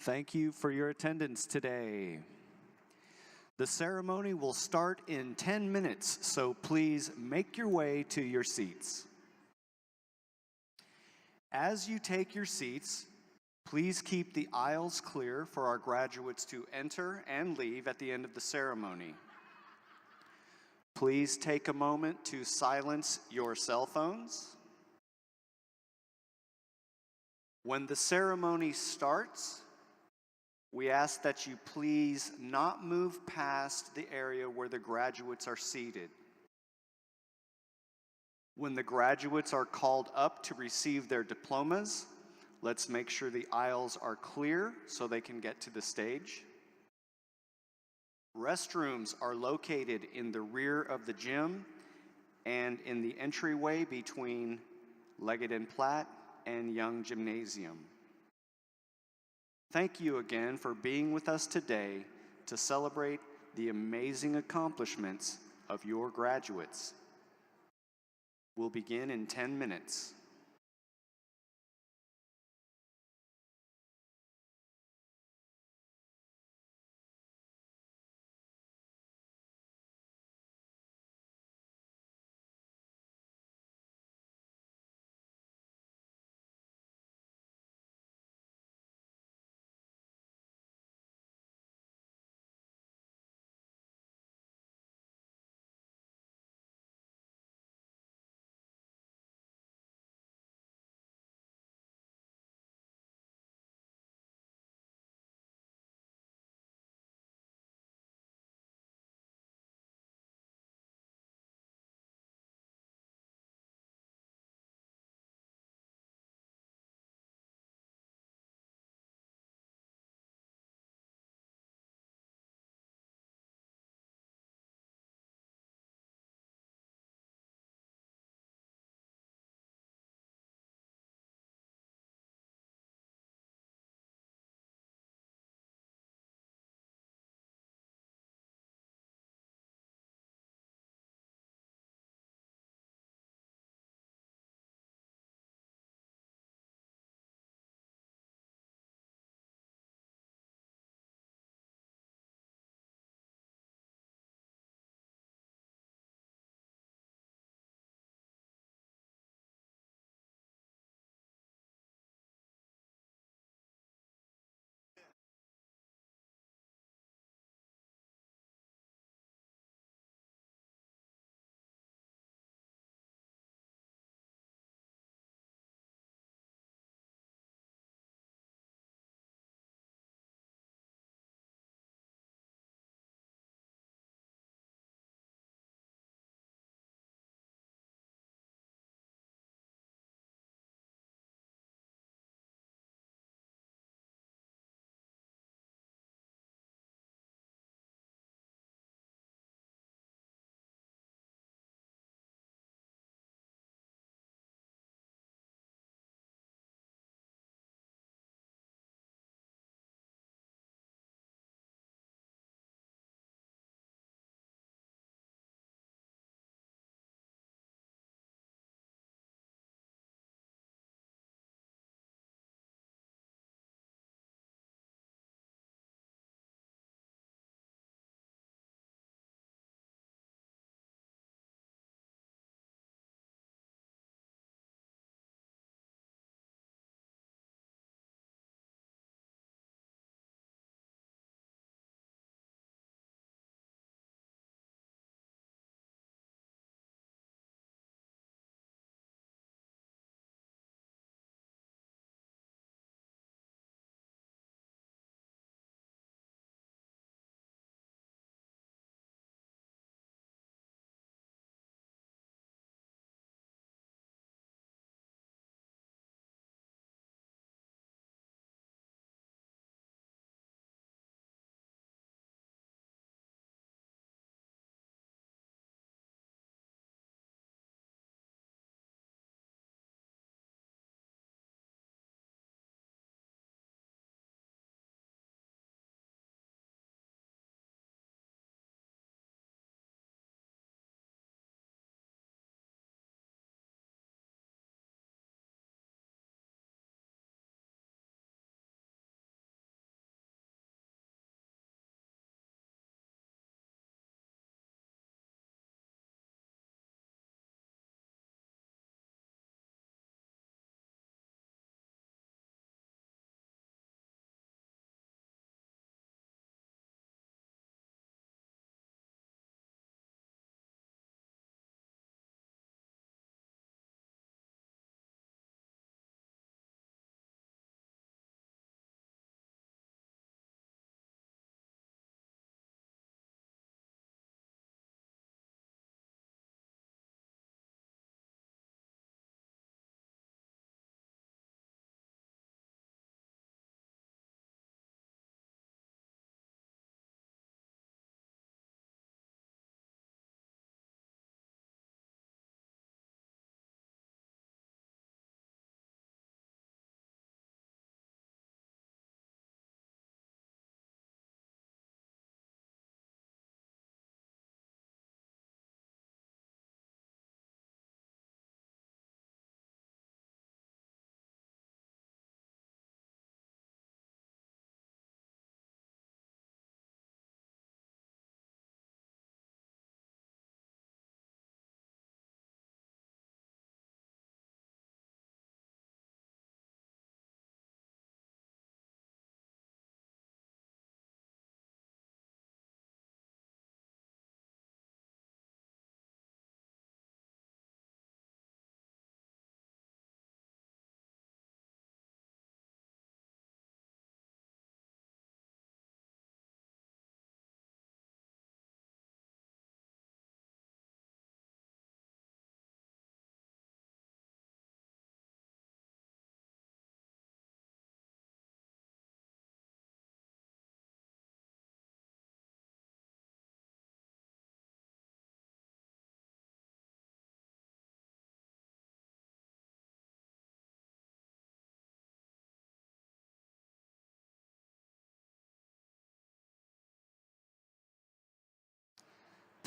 Thank you for your attendance today. The ceremony will start in 10 minutes, so please make your way to your seats. As you take your seats, please keep the aisles clear for our graduates to enter and leave at the end of the ceremony. Please take a moment to silence your cell phones. When the ceremony starts, we ask that you please not move past the area where the graduates are seated. When the graduates are called up to receive their diplomas, let's make sure the aisles are clear so they can get to the stage. Restrooms are located in the rear of the gym and in the entryway between Leggett and Platt and Young Gymnasium. Thank you again for being with us today to celebrate the amazing accomplishments of your graduates. We'll begin in 10 minutes.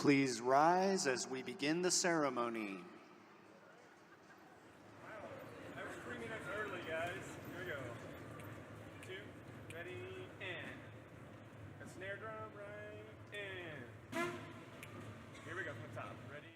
Please rise as we begin the ceremony. Wow, that was 3 minutes early, guys. Here we go. 2, ready, and. A snare drum, right, and. Here we go from the top. Ready?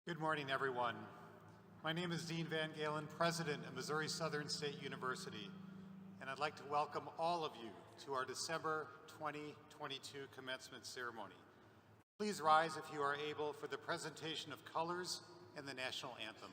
Good morning, everyone. My name is Dean Van Galen, President of Missouri Southern State University, and I'd like to welcome all of you to our December 2022 commencement ceremony. Please rise if you are able for the presentation of colors and the national anthem.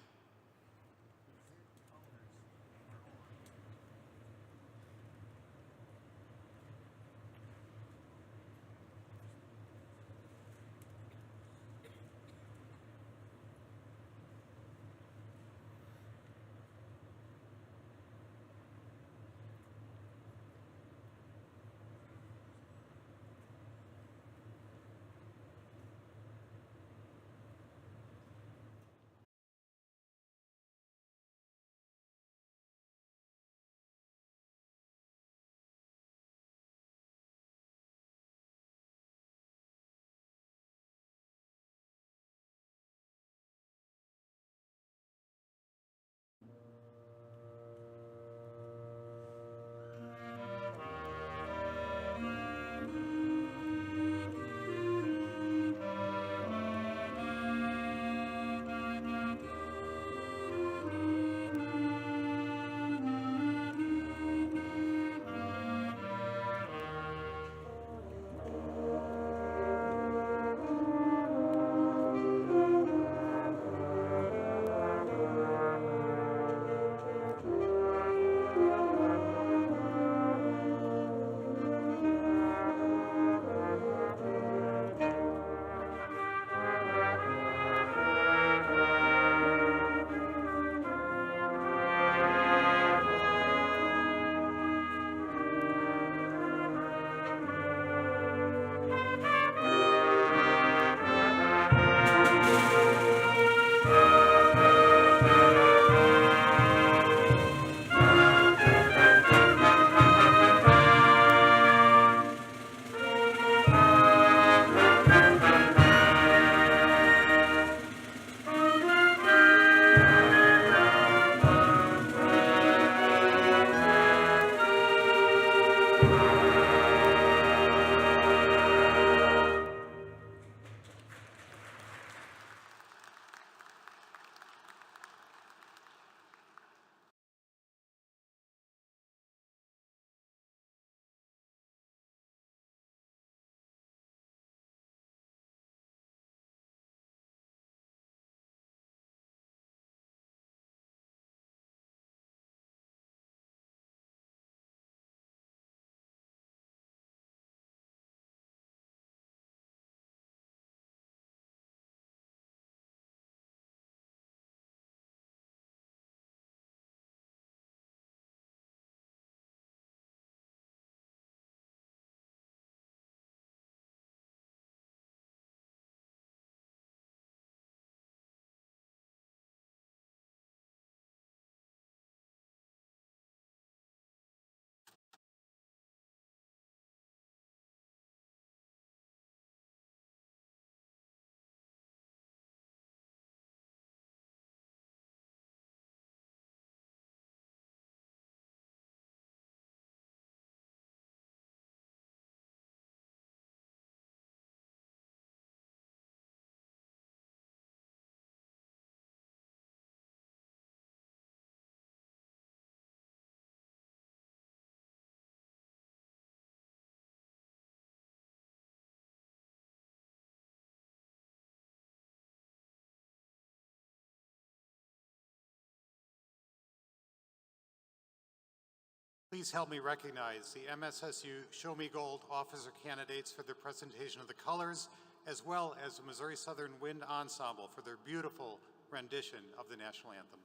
Please help me recognize the MSSU Show Me Gold officer candidates for their presentation of the colors, as well as the Missouri Southern Wind Ensemble for their beautiful rendition of the national anthem.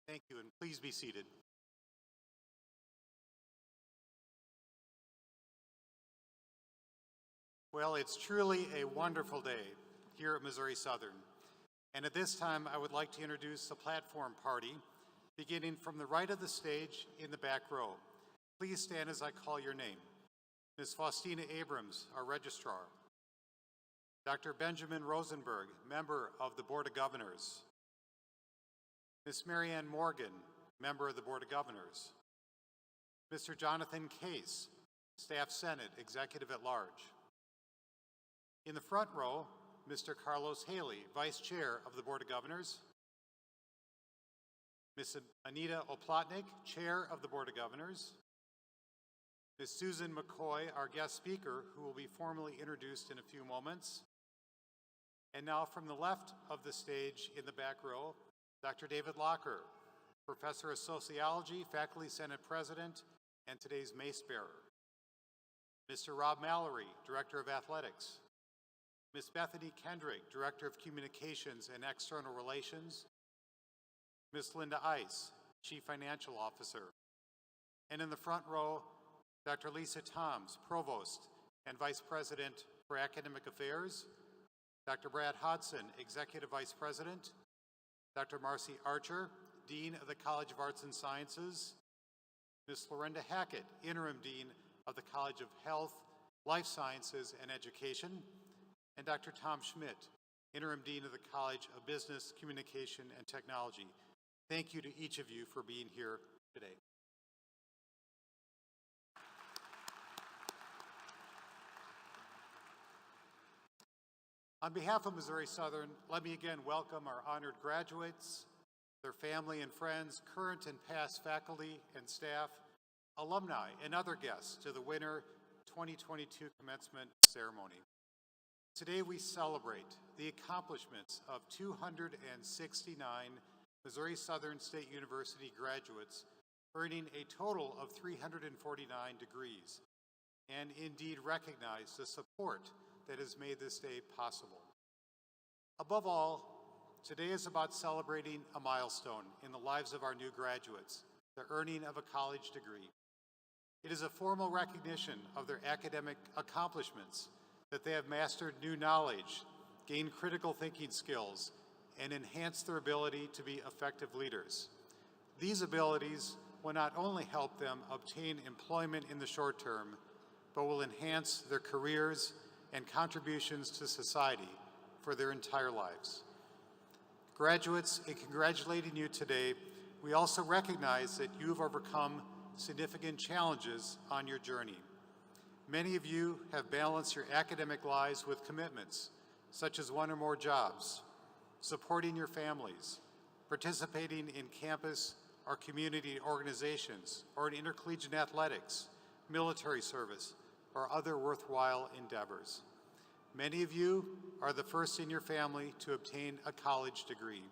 Thank you, and please be seated. Well, it's truly a wonderful day here at Missouri Southern. And at this time, I would like to introduce the platform party, beginning from the right of the stage in the back row. Please stand as I call your name. Ms. Faustina Abrams, our registrar. Dr. Benjamin Rosenberg, member of the Board of Governors. Ms. Marianne Morgan, member of the Board of Governors. Mr. Jonathan Case, Staff Senate Executive at Large. In the front row, Mr. Carlos Haley, Vice Chair of the Board of Governors. Ms. Anita Oplotnik, Chair of the Board of Governors. Ms. Susan McCoy, our guest speaker, who will be formally introduced in a few moments. And now from the left of the stage in the back row, Dr. David Locker, Professor of Sociology, Faculty Senate President, and today's mace bearer. Mr. Rob Mallory, Director of Athletics. Ms. Bethany Kendrick, Director of Communications and External Relations. Ms. Linda Ice, Chief Financial Officer. And in the front row, Dr. Lisa Toms, Provost and Vice President for Academic Affairs. Dr. Brad Hodson, Executive Vice President. Dr. Marcy Archer, Dean of the College of Arts and Sciences. Ms. Lorinda Hackett, Interim Dean of the College of Health, Life Sciences, and Education. And Dr. Tom Schmidt, Interim Dean of the College of Business, Communication, and Technology. Thank you to each of you for being here today. On behalf of Missouri Southern, let me again welcome our honored graduates, their family and friends, current and past faculty and staff, alumni, and other guests to the winter 2022 commencement ceremony. Today we celebrate the accomplishments of 269 Missouri Southern State University graduates earning a total of 349 degrees, and indeed recognize the support that has made this day possible. Above all, today is about celebrating a milestone in the lives of our new graduates, the earning of a college degree. It is a formal recognition of their academic accomplishments, that they have mastered new knowledge, gained critical thinking skills, and enhanced their ability to be effective leaders. These abilities will not only help them obtain employment in the short term, but will enhance their careers and contributions to society for their entire lives. Graduates, in congratulating you today, we also recognize that you have overcome significant challenges on your journey. Many of you have balanced your academic lives with commitments, such as one or more jobs, supporting your families, participating in campus or community organizations, or in intercollegiate athletics, military service, or other worthwhile endeavors. Many of you are the first in your family to obtain a college degree.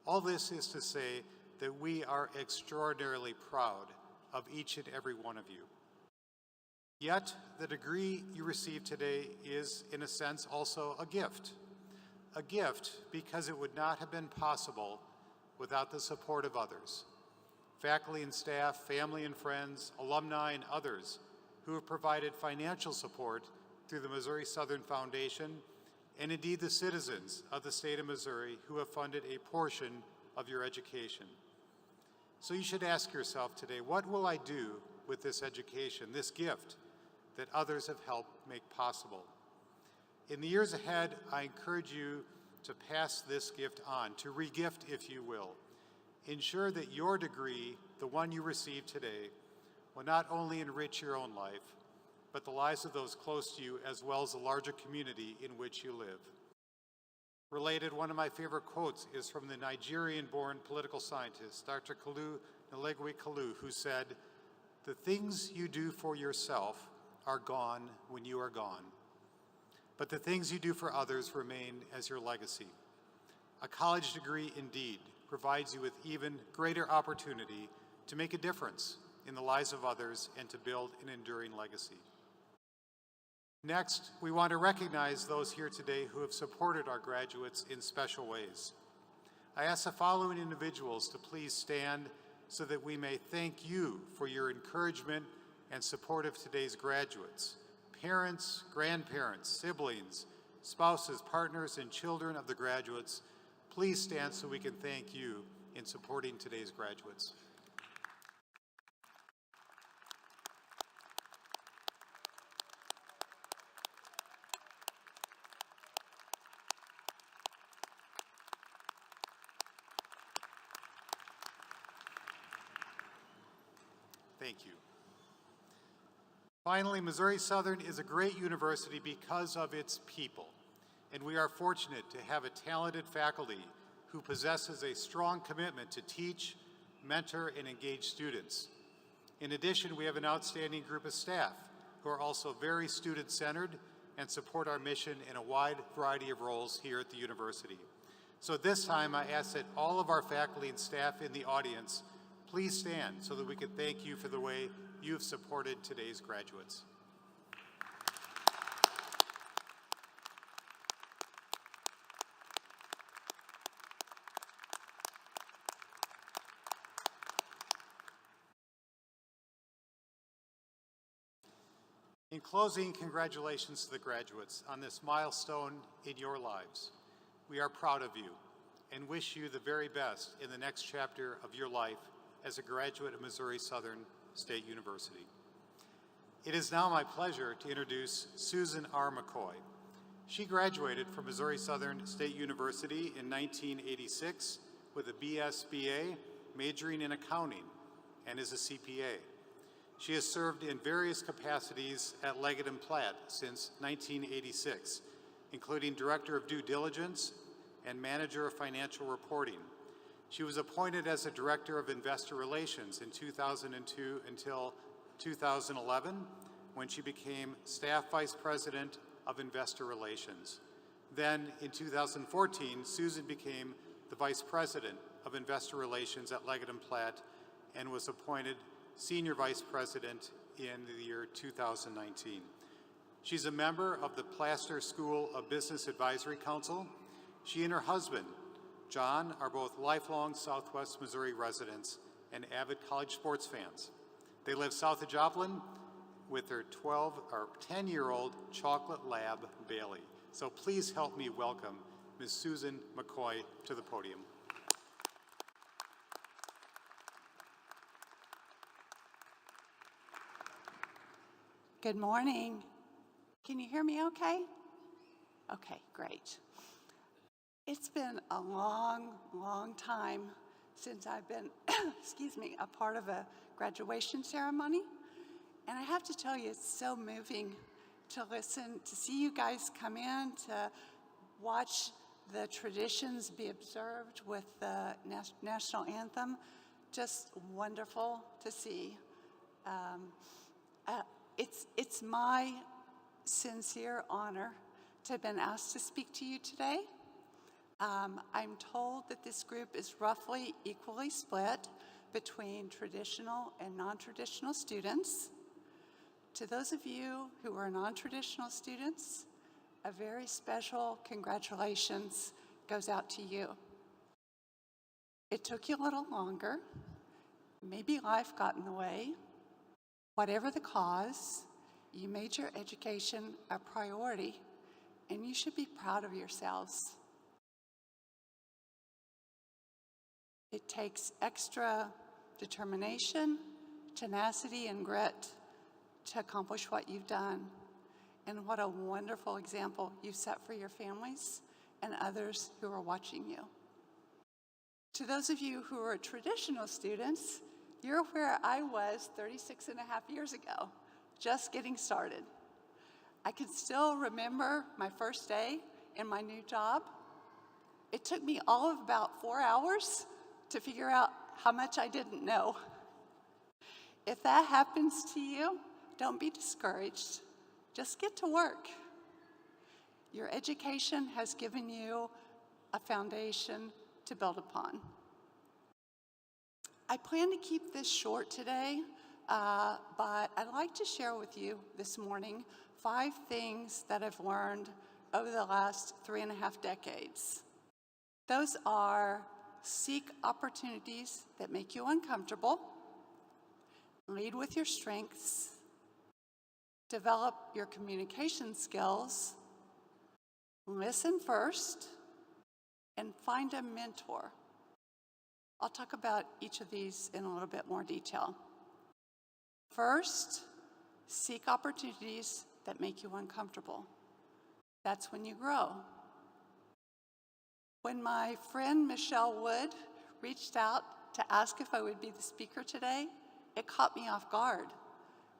All this is to say that we are extraordinarily proud of each and every one of you. Yet, the degree you receive today is, in a sense, also a gift. A gift because it would not have been possible without the support of others. Faculty and staff, family and friends, alumni, and others who have provided financial support through the Missouri Southern Foundation, and indeed the citizens of the state of Missouri who have funded a portion of your education. So you should ask yourself today, what will I do with this education, this gift that others have helped make possible? In the years ahead, I encourage you to pass this gift on, to re-gift, if you will. Ensure that your degree, the one you receive today, will not only enrich your own life, but the lives of those close to you, as well as the larger community in which you live. Related, one of my favorite quotes is from the Nigerian-born political scientist, Dr. Kalu Nalegwe Kalu, who said, "The things you do for yourself are gone when you are gone, but the things you do for others remain as your legacy." A college degree indeed provides you with even greater opportunity to make a difference in the lives of others and to build an enduring legacy. Next, we want to recognize those here today who have supported our graduates in special ways. I ask the following individuals to please stand so that we may thank you for your encouragement and support of today's graduates. Parents, grandparents, siblings, spouses, partners, and children of the graduates, please stand so we can thank you in supporting today's graduates. Thank you. Finally, Missouri Southern is a great university because of its people, and we are fortunate to have a talented faculty who possesses a strong commitment to teach, mentor, and engage students. In addition, we have an outstanding group of staff who are also very student-centered and support our mission in a wide variety of roles here at the university. So at this time, I ask that all of our faculty and staff in the audience please stand so that we can thank you for the way you have supported today's graduates. In closing, congratulations to the graduates on this milestone in your lives. We are proud of you and wish you the very best in the next chapter of your life as a graduate of Missouri Southern State University. It is now my pleasure to introduce Susan R. McCoy. She graduated from Missouri Southern State University in 1986 with a BSBA, majoring in accounting, and is a CPA. She has served in various capacities at Leggett & Platt since 1986, including Director of Due Diligence and Manager of Financial Reporting. She was appointed as a Director of Investor Relations in 2002 until 2011, when she became Staff Vice President of Investor Relations. Then, in 2014, Susan became the Vice President of Investor Relations at Leggett & Platt and was appointed Senior Vice President in the year 2019. She's a member of the Plaster School of Business Advisory Council. She and her husband, John, are both lifelong Southwest Missouri residents and avid college sports fans. They live south of Joplin with their 10-year-old chocolate lab, Bailey. So please help me welcome Ms. Susan McCoy to the podium. Good morning. Can you hear me okay? Okay, great. It's been a long, long time since I've been, a part of a graduation ceremony. And I have to tell you, it's so moving to listen, to see you guys come in, to watch the traditions be observed with the national anthem. Just wonderful to see. It's my sincere honor to have been asked to speak to you today. I'm told that this group is roughly equally split between traditional and non-traditional students. To those of you who are non-traditional students, a very special congratulations goes out to you. It took you a little longer. Maybe life got in the way. Whatever the cause, you made your education a priority, and you should be proud of yourselves. It takes extra determination, tenacity, and grit to accomplish what you've done. And what a wonderful example you've set for your families and others who are watching you. To those of you who are traditional students, you're where I was 36 and a half years ago, just getting started. I can still remember my first day in my new job. It took me all of about 4 hours to figure out how much I didn't know. If that happens to you, don't be discouraged. Just get to work. Your education has given you a foundation to build upon. I plan to keep this short today, but I'd like to share with you this morning 5 things that I've learned over the last 3.5 decades. Those are: seek opportunities that make you uncomfortable, lead with your strengths, develop your communication skills, listen first, and find a mentor. I'll talk about each of these in a little bit more detail. First, seek opportunities that make you uncomfortable. That's when you grow. When my friend Michelle Wood reached out to ask if I would be the speaker today, it caught me off guard.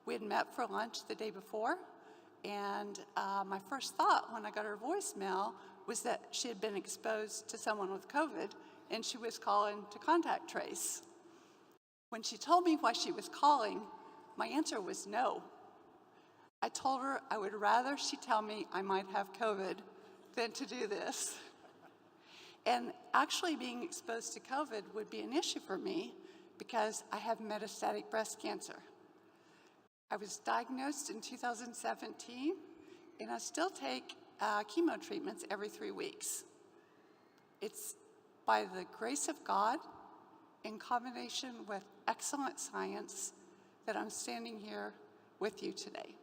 We had met for lunch the day before, and my first thought when I got her voicemail was that she had been exposed to someone with COVID, and she was calling to contact trace. When she told me why she was calling, my answer was no. I told her I would rather she tell me I might have COVID than to do this. And actually being exposed to COVID would be an issue for me because I have metastatic breast cancer. I was diagnosed in 2017, and I still take chemo treatments every 3 weeks. It's by the grace of God, in combination with excellent science, that I'm standing here with you today.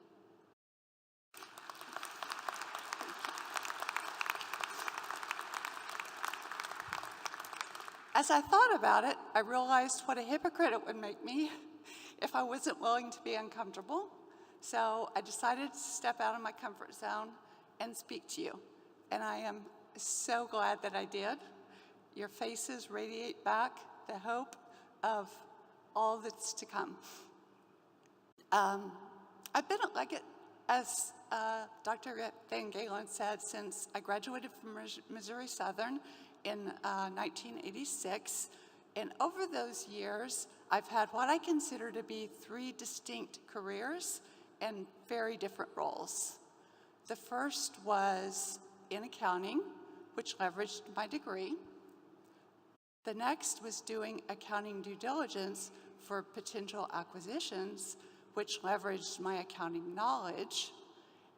As I thought about it, I realized what a hypocrite it would make me if I wasn't willing to be uncomfortable. So I decided to step out of my comfort zone and speak to you. And I am so glad that I did. Your faces radiate back the hope of all that's to come. I've been at Leggett, as Dr. Van Galen said, since I graduated from Missouri Southern in 1986. And over those years, I've had what I consider to be 3 distinct careers and very different roles. The first was in accounting, which leveraged my degree. The next was doing accounting due diligence for potential acquisitions, which leveraged my accounting knowledge.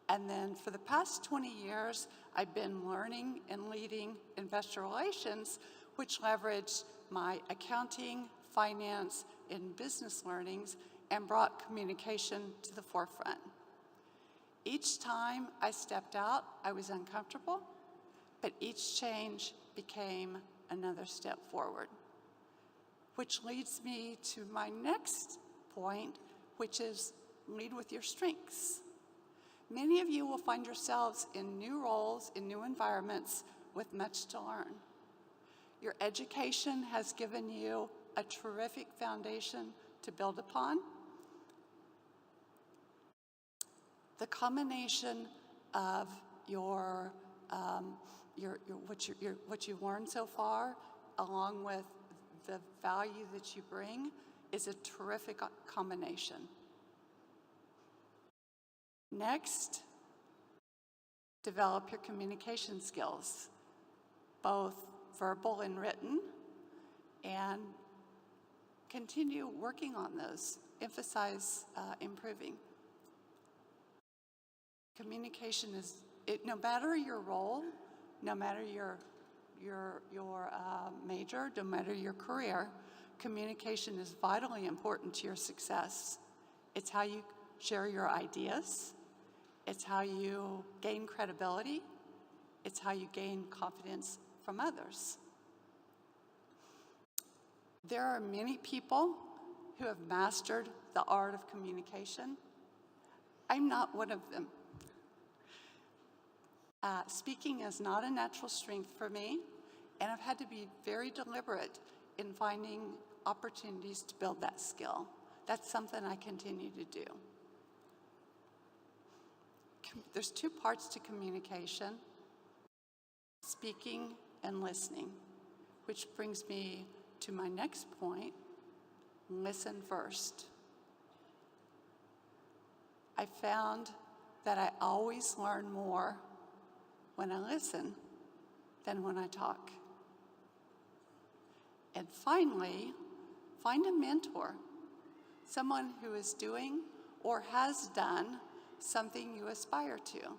And then for the past 20 years, I've been learning and leading investor relations, which leveraged my accounting, finance, and business learnings and brought communication to the forefront. Each time I stepped out, I was uncomfortable, but each change became another step forward. Which leads me to my next point, which is lead with your strengths. Many of you will find yourselves in new roles, in new environments, with much to learn. Your education has given you a terrific foundation to build upon. The combination of what you've learned so far, along with the value that you bring, is a terrific combination. Next, develop your communication skills, both verbal and written, and continue working on those. Emphasize improving. Communication is, no matter your role, no matter your major, no matter your career, communication is vitally important to your success. It's how you share your ideas. It's how you gain credibility. It's how you gain confidence from others. There are many people who have mastered the art of communication. I'm not one of them. Speaking is not a natural strength for me, and I've had to be very deliberate in finding opportunities to build that skill. That's something I continue to do. There's 2 parts to communication: speaking and listening, which brings me to my next point: listen first. I found that I always learn more when I listen than when I talk. And finally, find a mentor, someone who is doing or has done something you aspire to.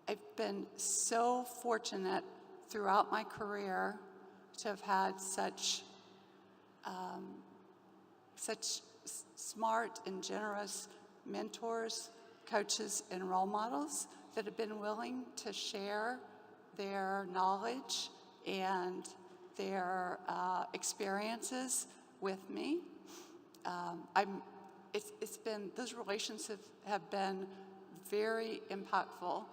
I've been so fortunate throughout my career to have had such smart and generous mentors, coaches, and role models that have been willing to share their knowledge and their experiences with me. Those relationships have been very impactful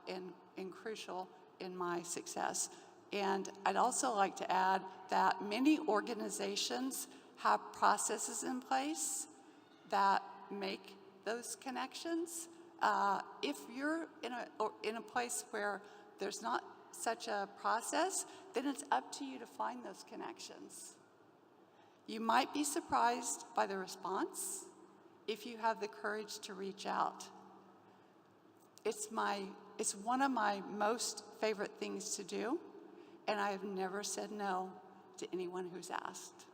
and crucial in my success. And I'd also like to add that many organizations have processes in place that make those connections. If you're in a place where there's not such a process, then it's up to you to find those connections. You might be surprised by the response if you have the courage to reach out. It's one of my most favorite things to do, and I have never said no to anyone who's asked.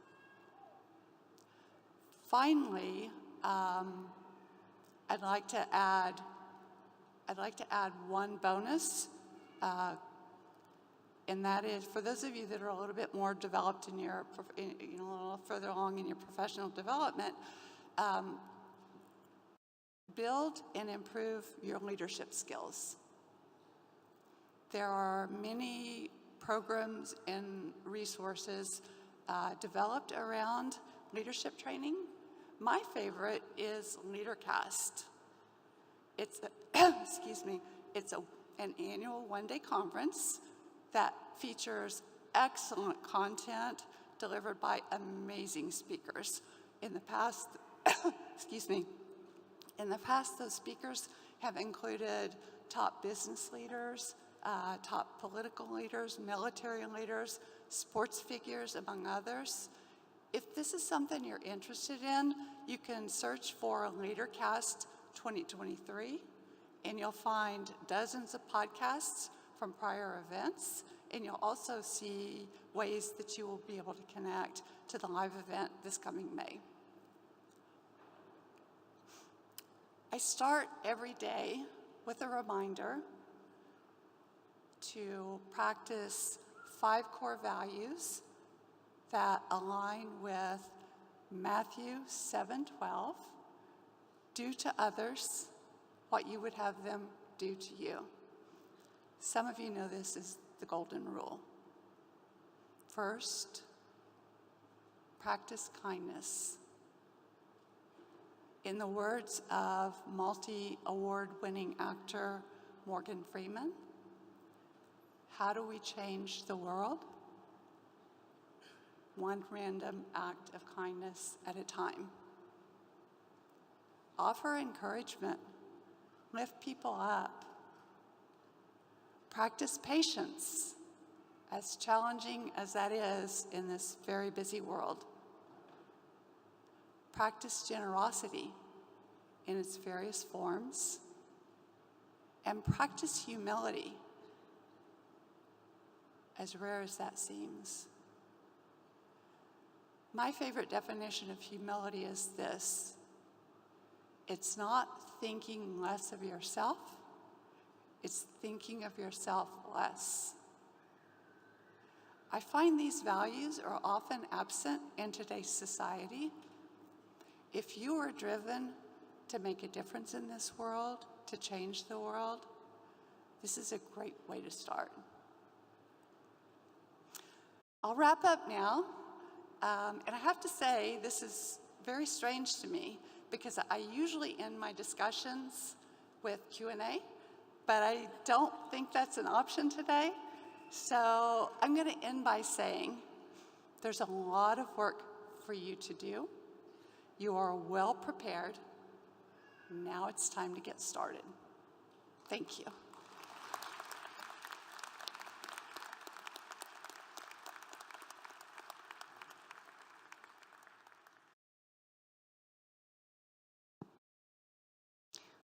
Finally, I'd like to add one bonus, and that is for those of you that are a little bit more developed in your, a little further along in your professional development, build and improve your leadership skills. There are many programs and resources developed around leadership training. My favorite is LeaderCast. It's an annual one-day conference that features excellent content delivered by amazing speakers. In the past, those speakers have included top business leaders, top political leaders, military leaders, sports figures, among others. If this is something you're interested in, you can search for LeaderCast 2023, and you'll find dozens of podcasts from prior events, and you'll also see ways that you will be able to connect to the live event this coming May. I start every day with a reminder to practice 5 core values that align with Matthew 7:12, do to others what you would have them do to you. Some of you know this is the golden rule. First, practice kindness. In the words of multi-award winning actor Morgan Freeman, how do we change the world? One random act of kindness at a time. Offer encouragement. Lift people up. Practice patience, as challenging as that is in this very busy world. Practice generosity in its various forms. And practice humility, as rare as that seems. My favorite definition of humility is this: it's not thinking less of yourself, it's thinking of yourself less. I find these values are often absent in today's society. If you are driven to make a difference in this world, to change the world, this is a great way to start. I'll wrap up now. And I have to say, this is very strange to me because I usually end my discussions with Q&A, but I don't think that's an option today. So I'm going to end by saying there's a lot of work for you to do. You are well prepared. Now it's time to get started. Thank you.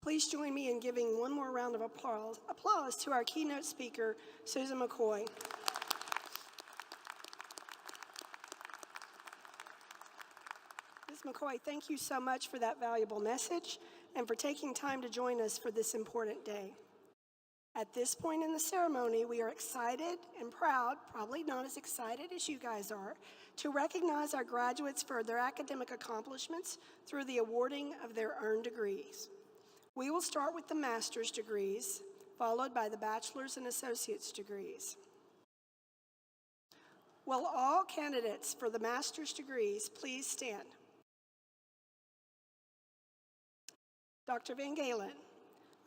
Please join me in giving one more round of applause to our keynote speaker, Susan McCoy. Ms. McCoy, thank you so much for that valuable message and for taking time to join us for this important day. At this point in the ceremony, we are excited and proud, probably not as excited as you guys are, to recognize our graduates for their academic accomplishments through the awarding of their earned degrees. We will start with the master's degrees, followed by the bachelor's and associate's degrees. Will all candidates for the master's degrees please stand? Dr. Van Galen,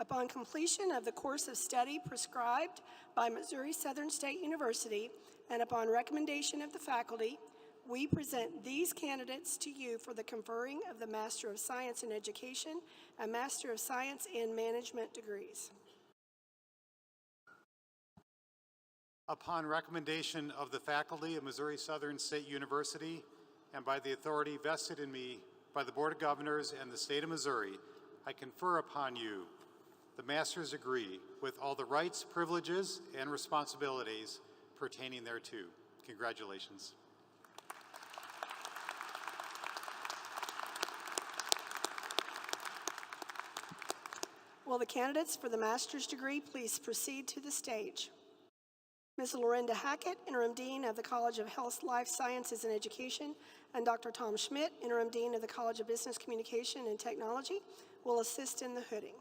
upon completion of the course of study prescribed by Missouri Southern State University and upon recommendation of the faculty, we present these candidates to you for the conferring of the Master of Science in Education and Master of Science in Management degrees. Upon recommendation of the faculty of Missouri Southern State University and by the authority vested in me by the Board of Governors and the State of Missouri, I confer upon you the master's degree with all the rights, privileges, and responsibilities pertaining thereto. Congratulations. Will the candidates for the master's degree please proceed to the stage? Ms. Lorinda Hackett, Interim Dean of the College of Health, Life Sciences and Education, and Dr. Tom Schmidt, Interim Dean of the College of Business Communication and Technology, will assist in the hooding.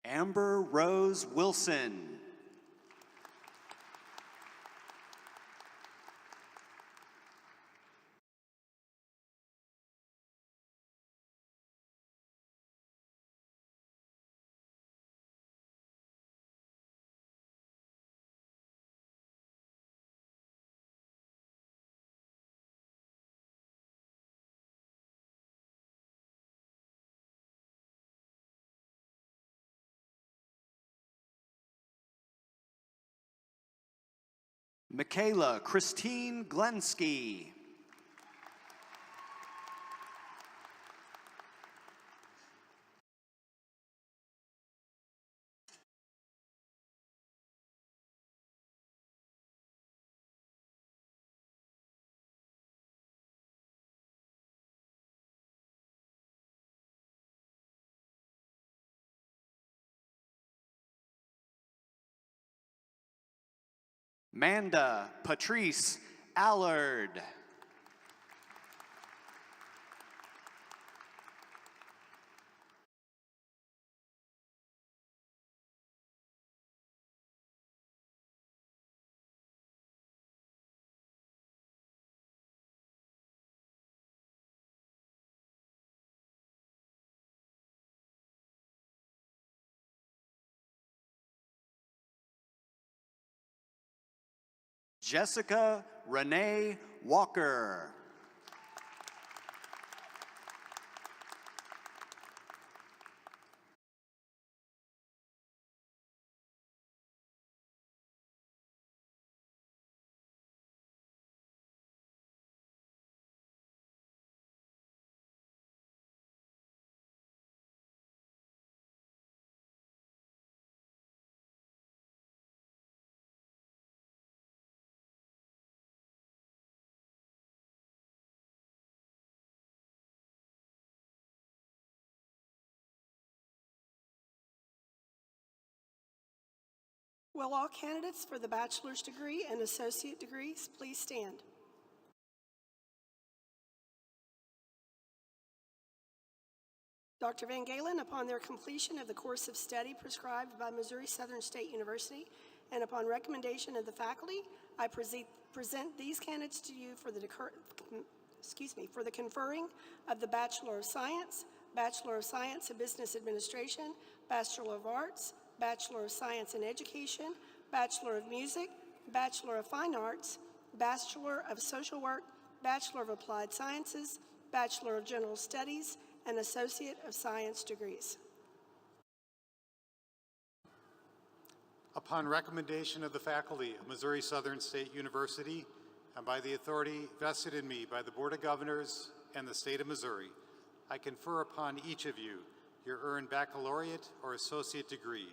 Amber Rose Wilson. Michaela Christine Glensky. Manda Patrice Allard. Jessica Renee Walker. Will all candidates for the bachelor's degree and associate degrees please stand? Dr. Van Galen, upon their completion of the course of study prescribed by Missouri Southern State University and upon recommendation of the faculty, I present these candidates to you for the conferring of the Bachelor of Science, Bachelor of Science in Business Administration, Bachelor of Arts, Bachelor of Science in Education, Bachelor of Music, Bachelor of Fine Arts, Bachelor of Social Work, Bachelor of Applied Sciences, Bachelor of General Studies, and Associate of Science degrees. Upon recommendation of the faculty of Missouri Southern State University and by the authority vested in me by the Board of Governors and the State of Missouri, I confer upon each of you your earned baccalaureate or associate degree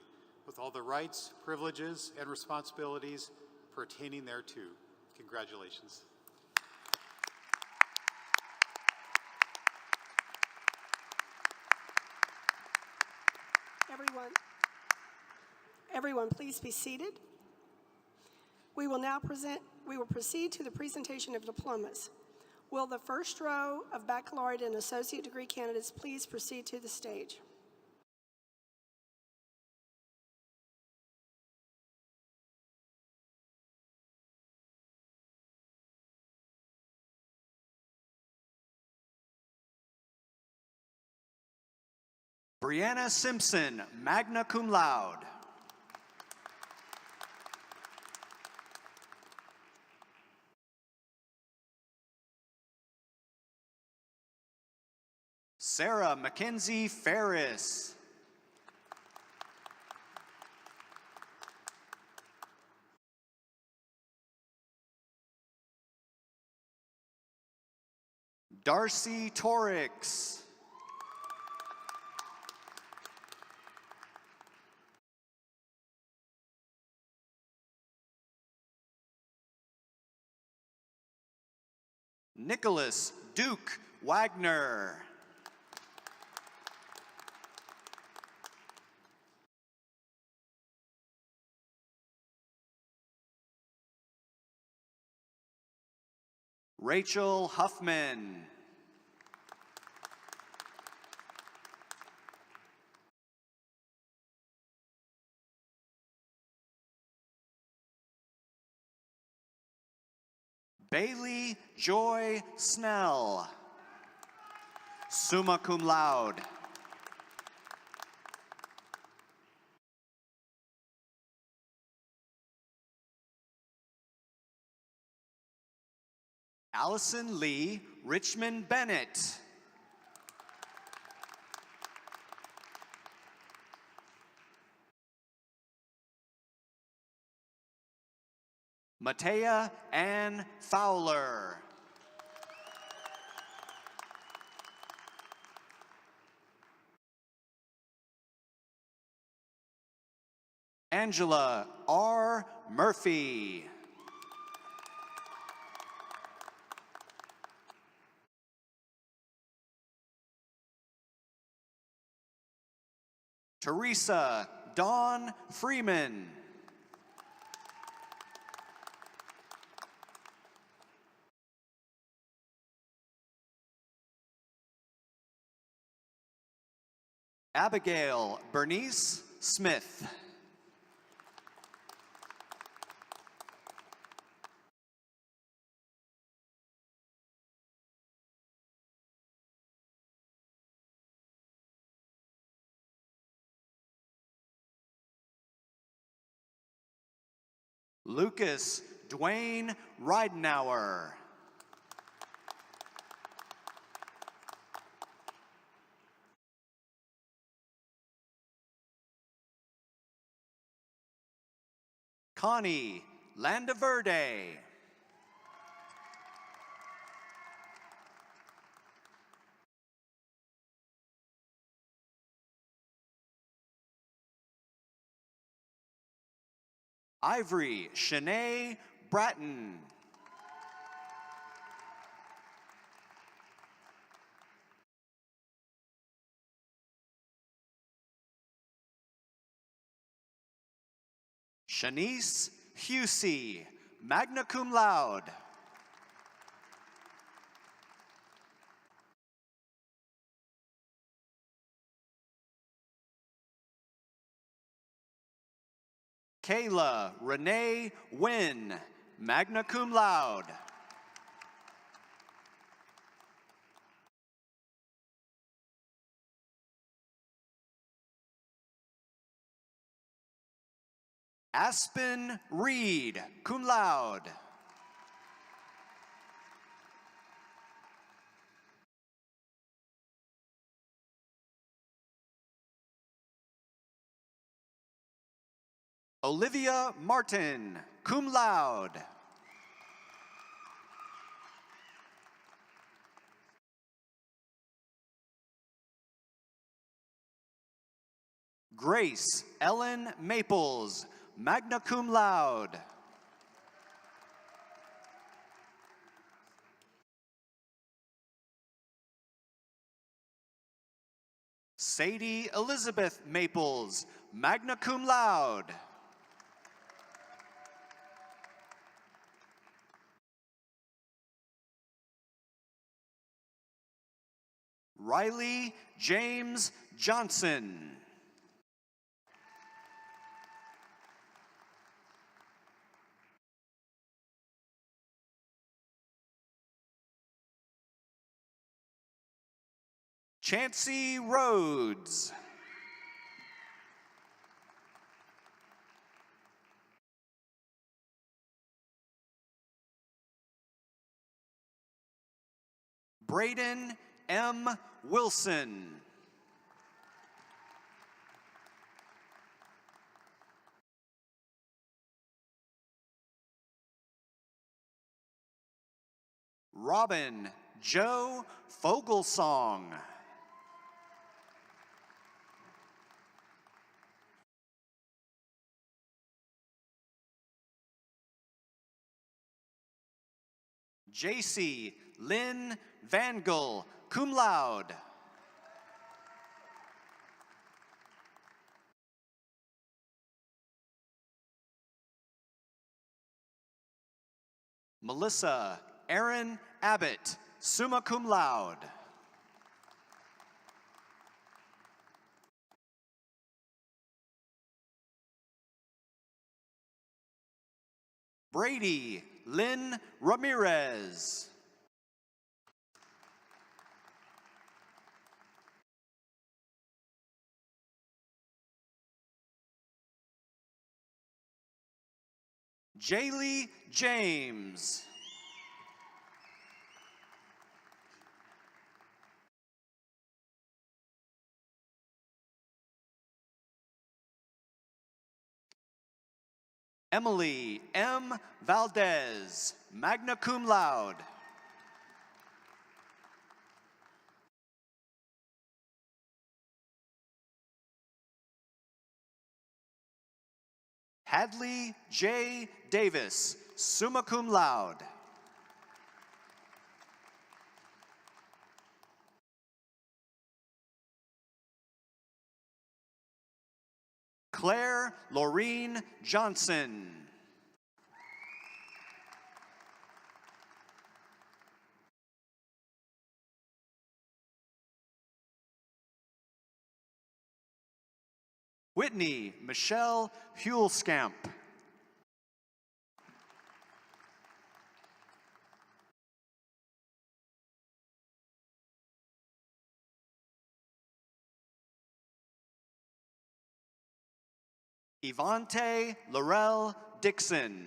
with all the rights, privileges, and responsibilities pertaining thereto. Congratulations. Everyone, please be seated. We will proceed to the presentation of diplomas. Will the first row of baccalaureate and associate degree candidates please proceed to the stage? Brianna Simpson, magna cum laude. Sarah Mackenzie Ferris. Darcy Torix. Nicholas Duke Wagner. Rachel Huffman. Bailey Joy Snell, summa cum laude. Allison Lee Richmond Bennett. Matea Ann Fowler. Angela R. Murphy. Teresa Dawn Freeman. Abigail Bernice Smith. Lucas Dwayne Ridenauer. Connie Landaverde. Ivory Shanae Bratton. Shanice Husey, magna cum laude. Kayla Renee Wynn, magna cum laude. Aspen Reed, cum laude. Olivia Martin, cum laude. Grace Ellen Maples, magna cum laude. Sadie Elizabeth Maples, magna cum laude. Riley James Johnson. Chancey Rhodes. Braden M. Wilson. Robin Joe Fogelsong. JC Lynn Vangel, cum laude. Melissa Erin Abbott, summa cum laude. Brady Lynn Ramirez. Jaylee James. Emily M. Valdez, magna cum laude. Hadley J. Davis, summa cum laude. Claire Laureen Johnson. Whitney Michelle Hulskamp. Yvonne Laurel Dixon.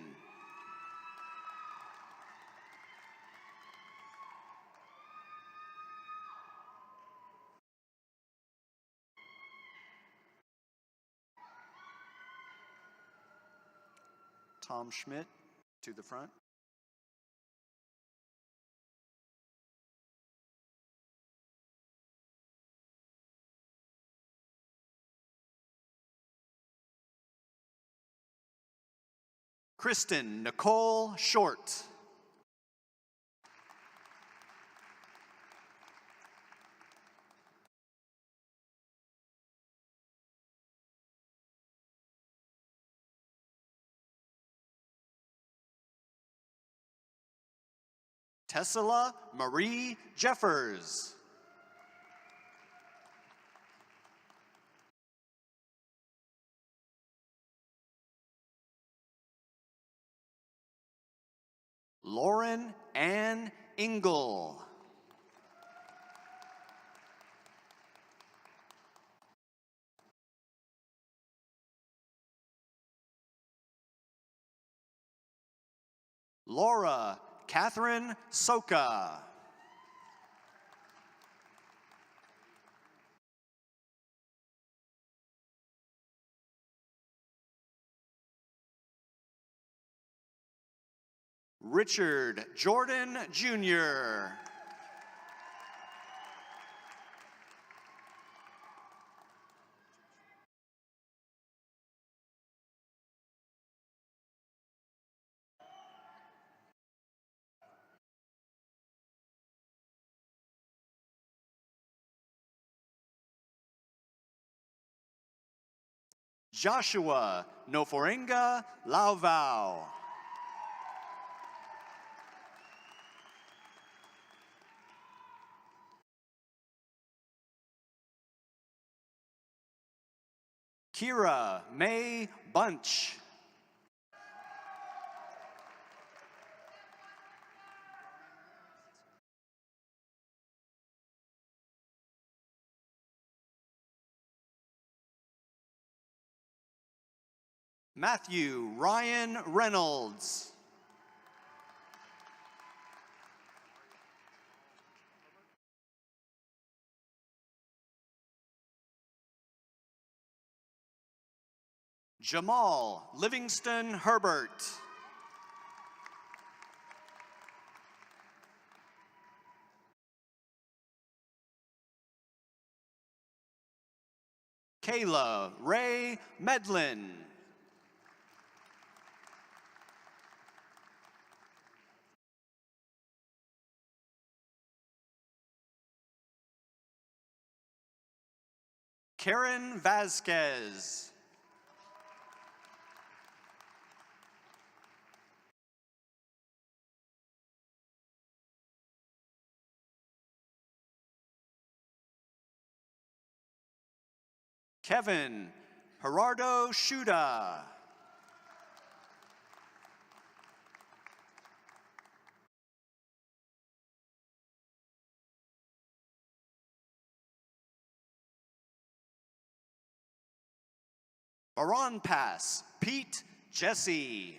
Tom Schmidt to the front. Kristen Nicole Short. Tessela Marie Jeffers. Lauren Ann Ingle. Laura Catherine Soka. Richard Jordan Jr. Joshua Noforenga Lauvau. Kira May Bunch. Matthew Ryan Reynolds. Jamal Livingston Herbert. Kayla Ray Medlin. Karen Vasquez. Kevin Gerardo Shuda. Baron Pass Pete Jesse.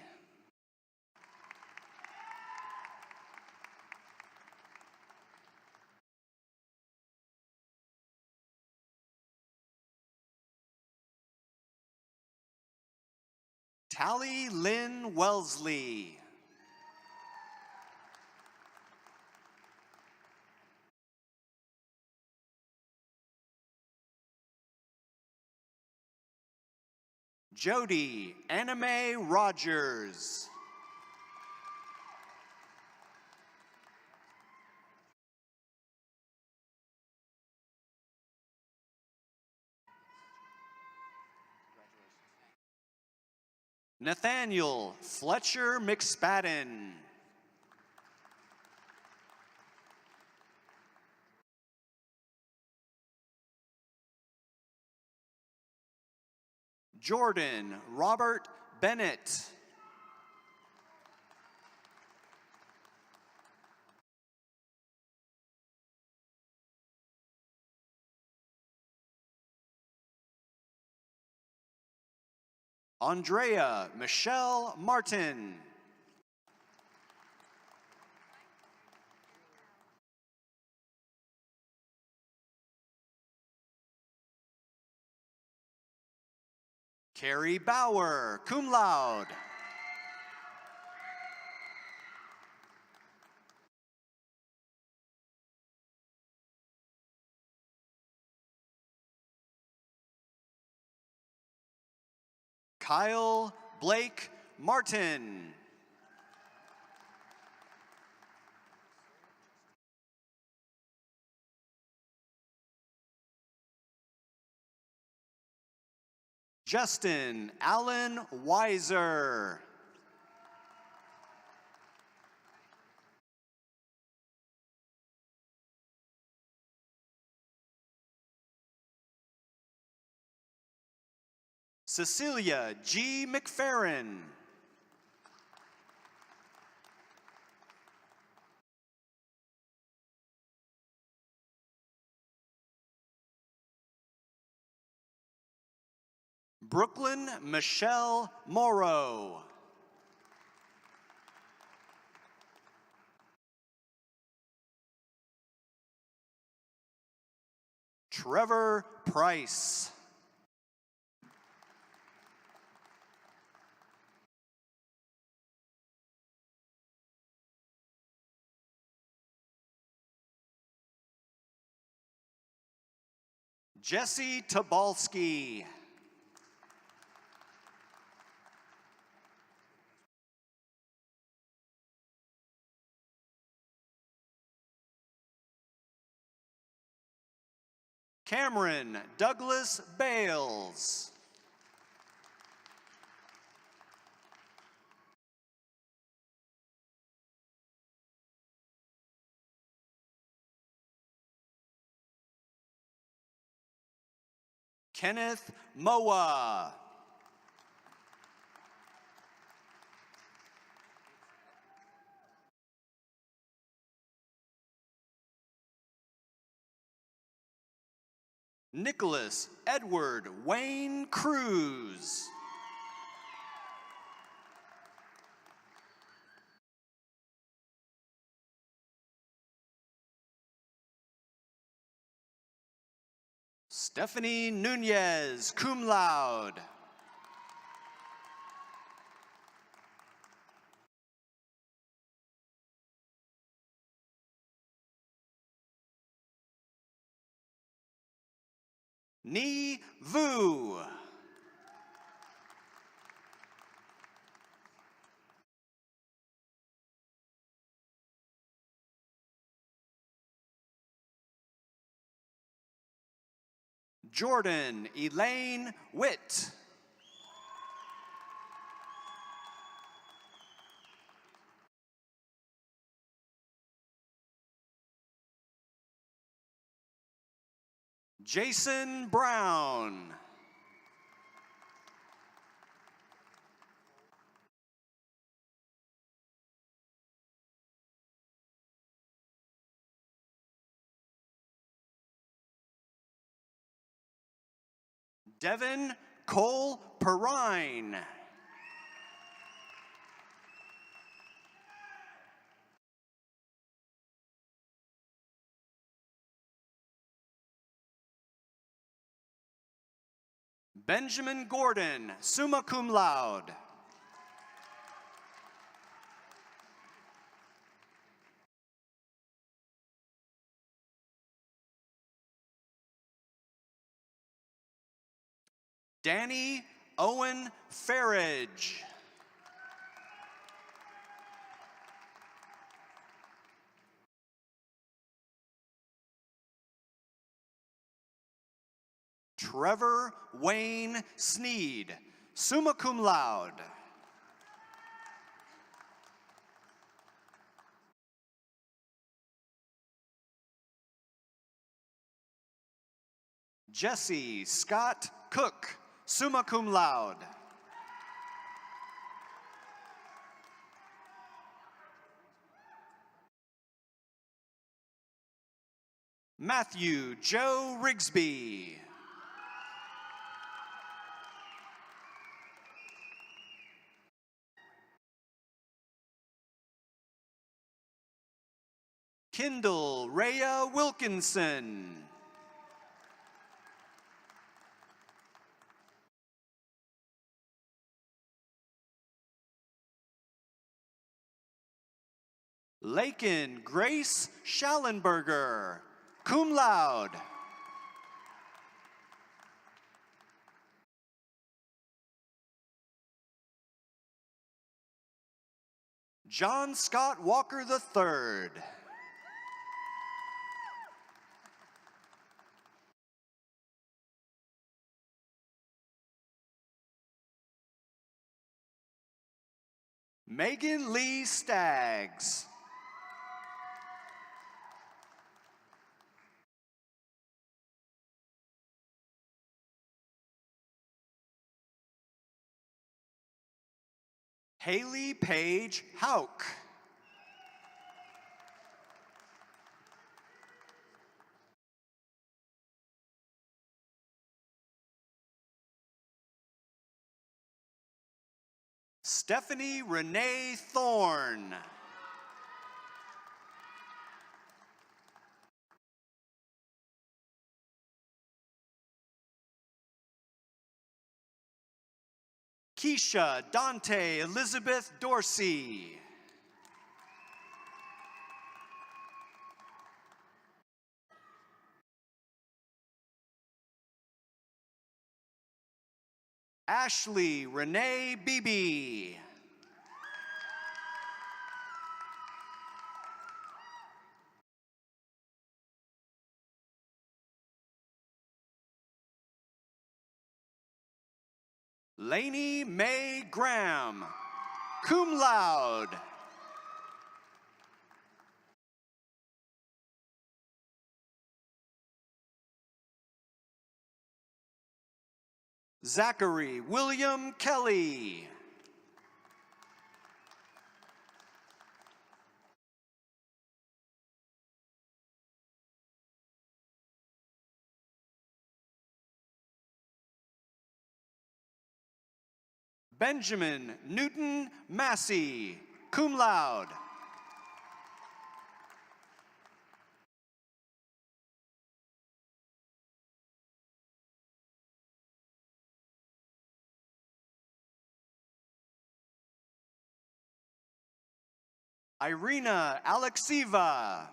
Tally Lynn Wellesley. Jody Anime Rogers. Nathaniel Fletcher McSpadden. Jordan Robert Bennett. Andrea Michelle Martin. Carrie Bauer, cum laude. Kyle Blake Martin. Justin Allen Weiser. Cecilia G. McFerrin. Brooklyn Michelle Morrow. Trevor Price. Jesse Tobalski. Cameron Douglas Bales. Kenneth Moa. Nicholas Edward Wayne Cruz. Stephanie Nunez, cum laude. Ni Vu. Jordan Elaine Witt. Jason Brown. Devin Cole Perrine. Benjamin Gordon, summa cum laude. Danny Owen Farage. Trevor Wayne Sneed, summa cum laude. Jesse Scott Cook, summa cum laude. Matthew Joe Rigsby. Kendall Rhea Wilkinson. Lakin Grace Schallenberger, cum laude. John Scott Walker III. Megan Lee Staggs. Haley Paige Hauk. Stephanie Renee Thorne. Keisha Dante Elizabeth Dorsey. Ashley Renee Beebe. Lainey Mae Graham, cum laude. Zachary William Kelly. Benjamin Newton Massey, cum laude. Irina Alexieva.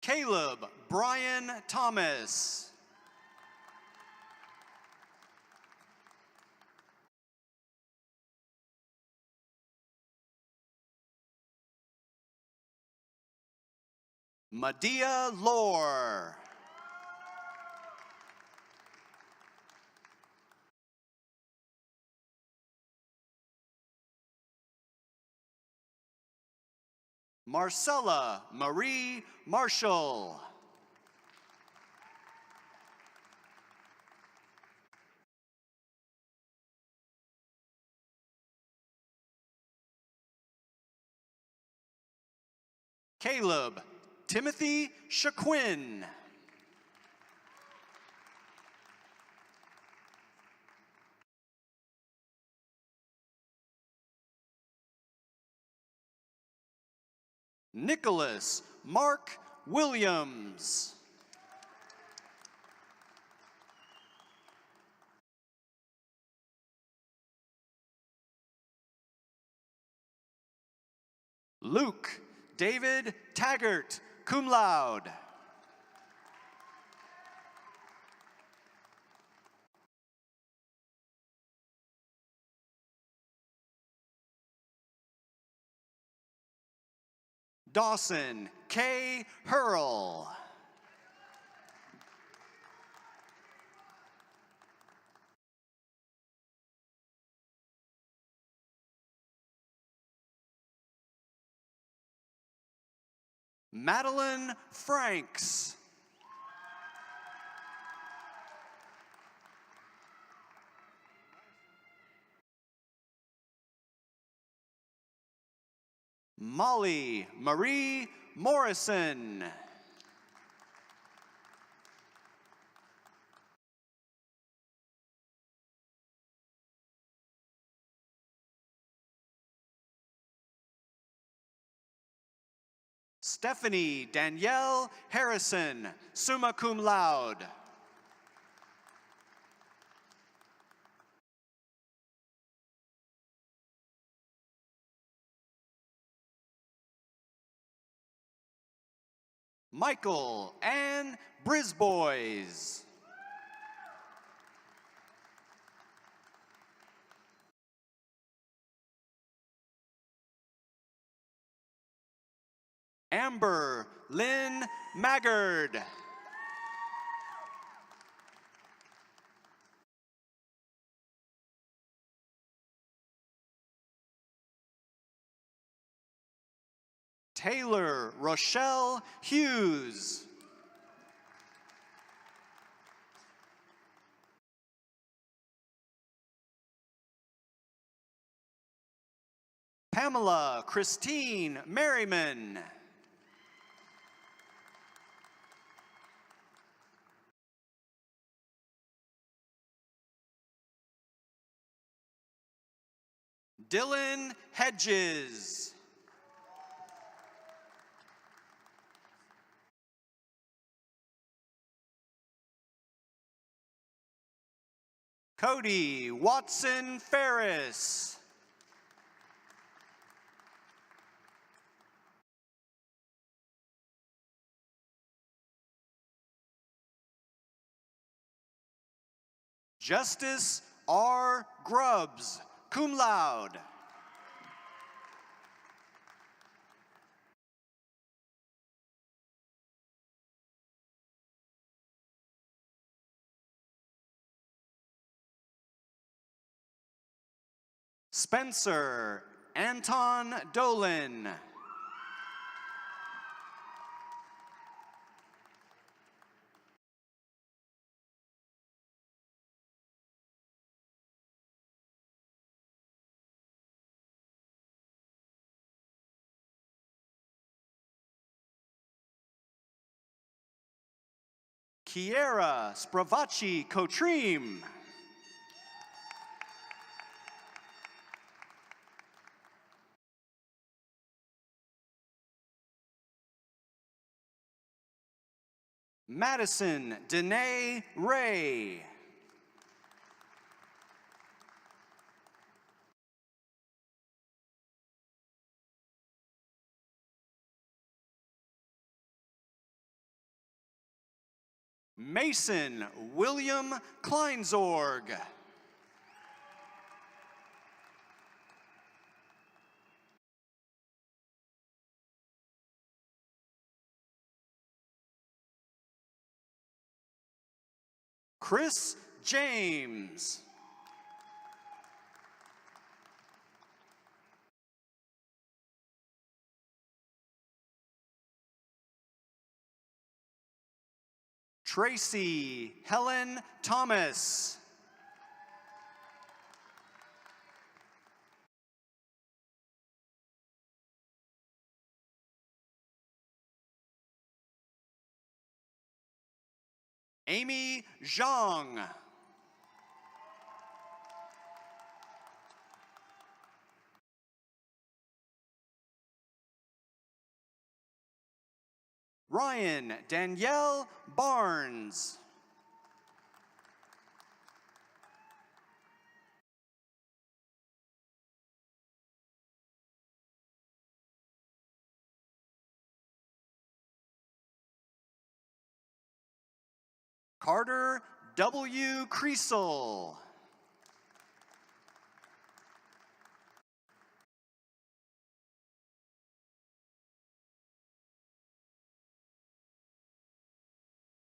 Caleb Brian Thomas. Medea Lore. Marcella Marie Marshall. Caleb Timothy Shaquin. Nicholas Mark Williams. Luke David Taggart, cum laude. Dawson K. Hurl. Madeline Franks. Molly Marie Morrison. Stephanie Danielle Harrison, summa cum laude. Michael Ann Brisbois. Amber Lynn Maggard. Taylor Rochelle Hughes. Pamela Christine Merriman. Dylan Hedges. Cody Watson Ferris. Justice R. Grubbs, cum laude. Spencer Anton Dolan. Kiera Spravacci Kotrim. Madison Danae Ray. Mason William Kleinzorg. Chris James. Tracy Helen Thomas. Amy Zhang. Ryan Danielle Barnes. Carter W. Creasel.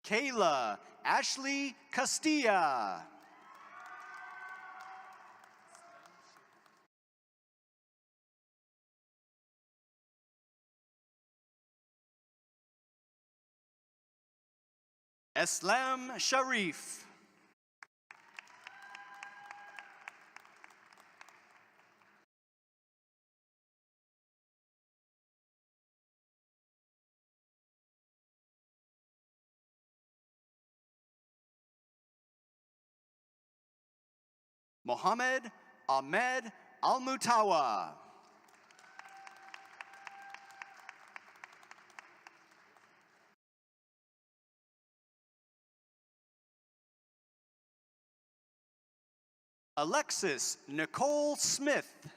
Kayla Ashley Castilla. Eslam Sharif. Mohammed Ahmed Al-Mutawa. Alexis Nicole Smith.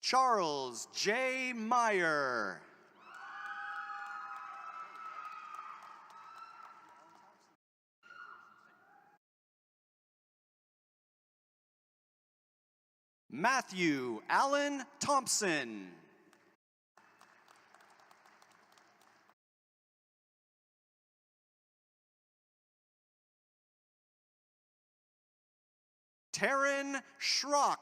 Charles J. Meyer. Matthew Allen Thompson. Taryn Schrock.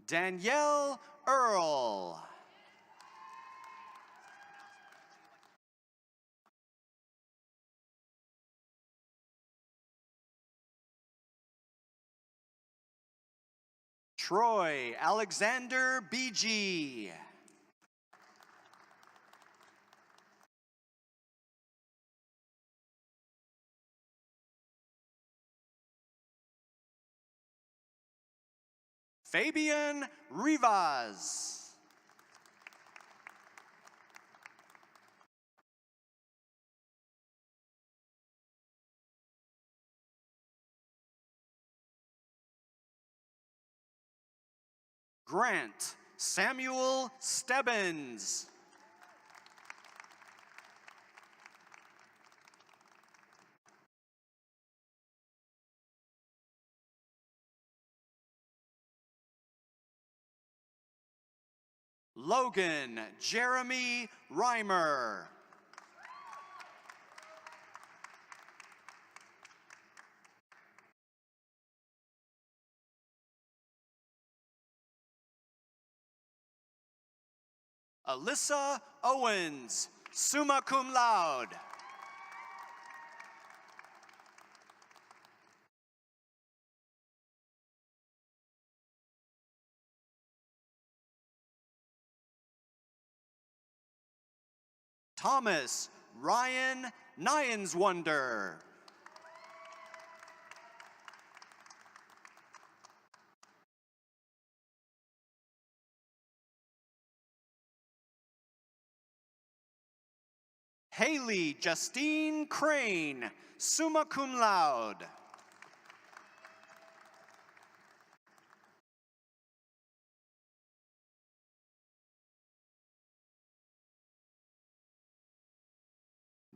Danielle Earl. Troy Alexander BG. Fabian Rivas. Grant Samuel Stebbins. Logan Jeremy Reimer. Alyssa Owens, summa cum laude. Thomas Ryan Nyenswonder. Haley Justine Crane, summa cum laude.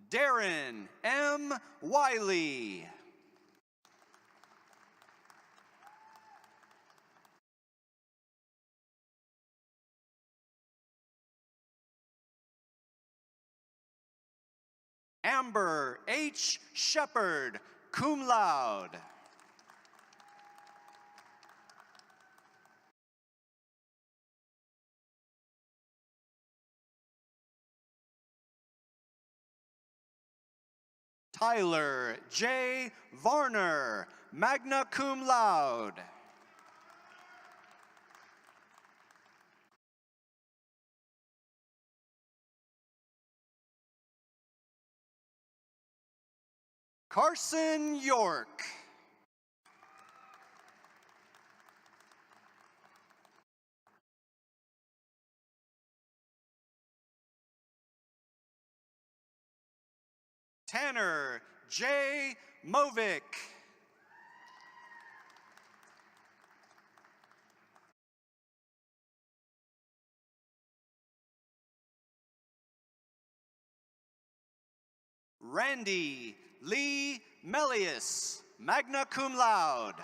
Darren M. Wiley. Amber H. Shepard, cum laude. Tyler J. Varner, magna cum laude. Carson York. Tanner J. Movick. Randy Lee Melius, magna cum laude.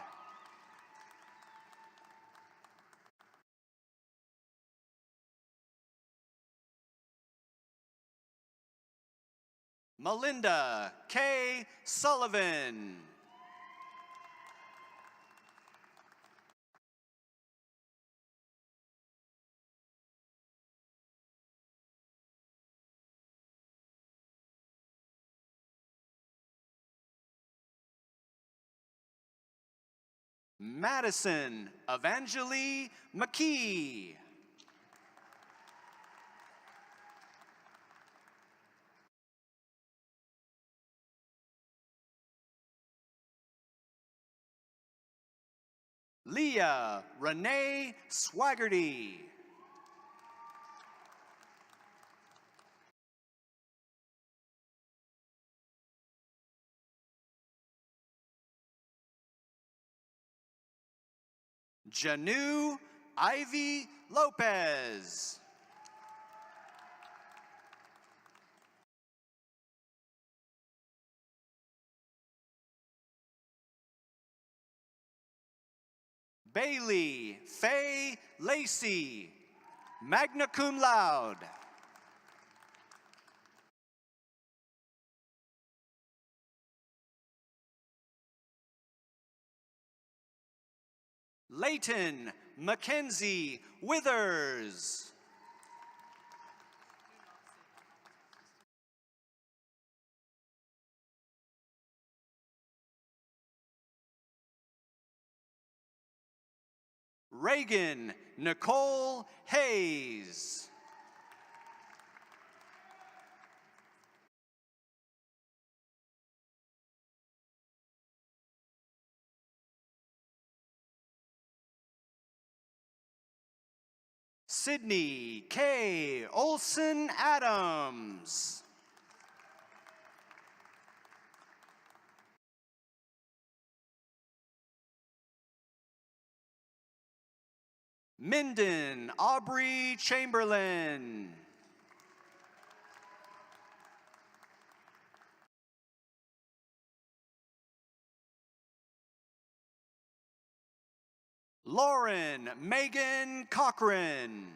Melinda K. Sullivan. Madison Evangeline McKee. Leah Renee Swaggerty. Janu Ivy Lopez. Bailey Faye Lacey, magna cum laude. Leighton Mackenzie Withers. Reagan Nicole Hayes. Sydney K. Olson Adams. Minden Aubrey Chamberlain. Lauren Megan Cochran.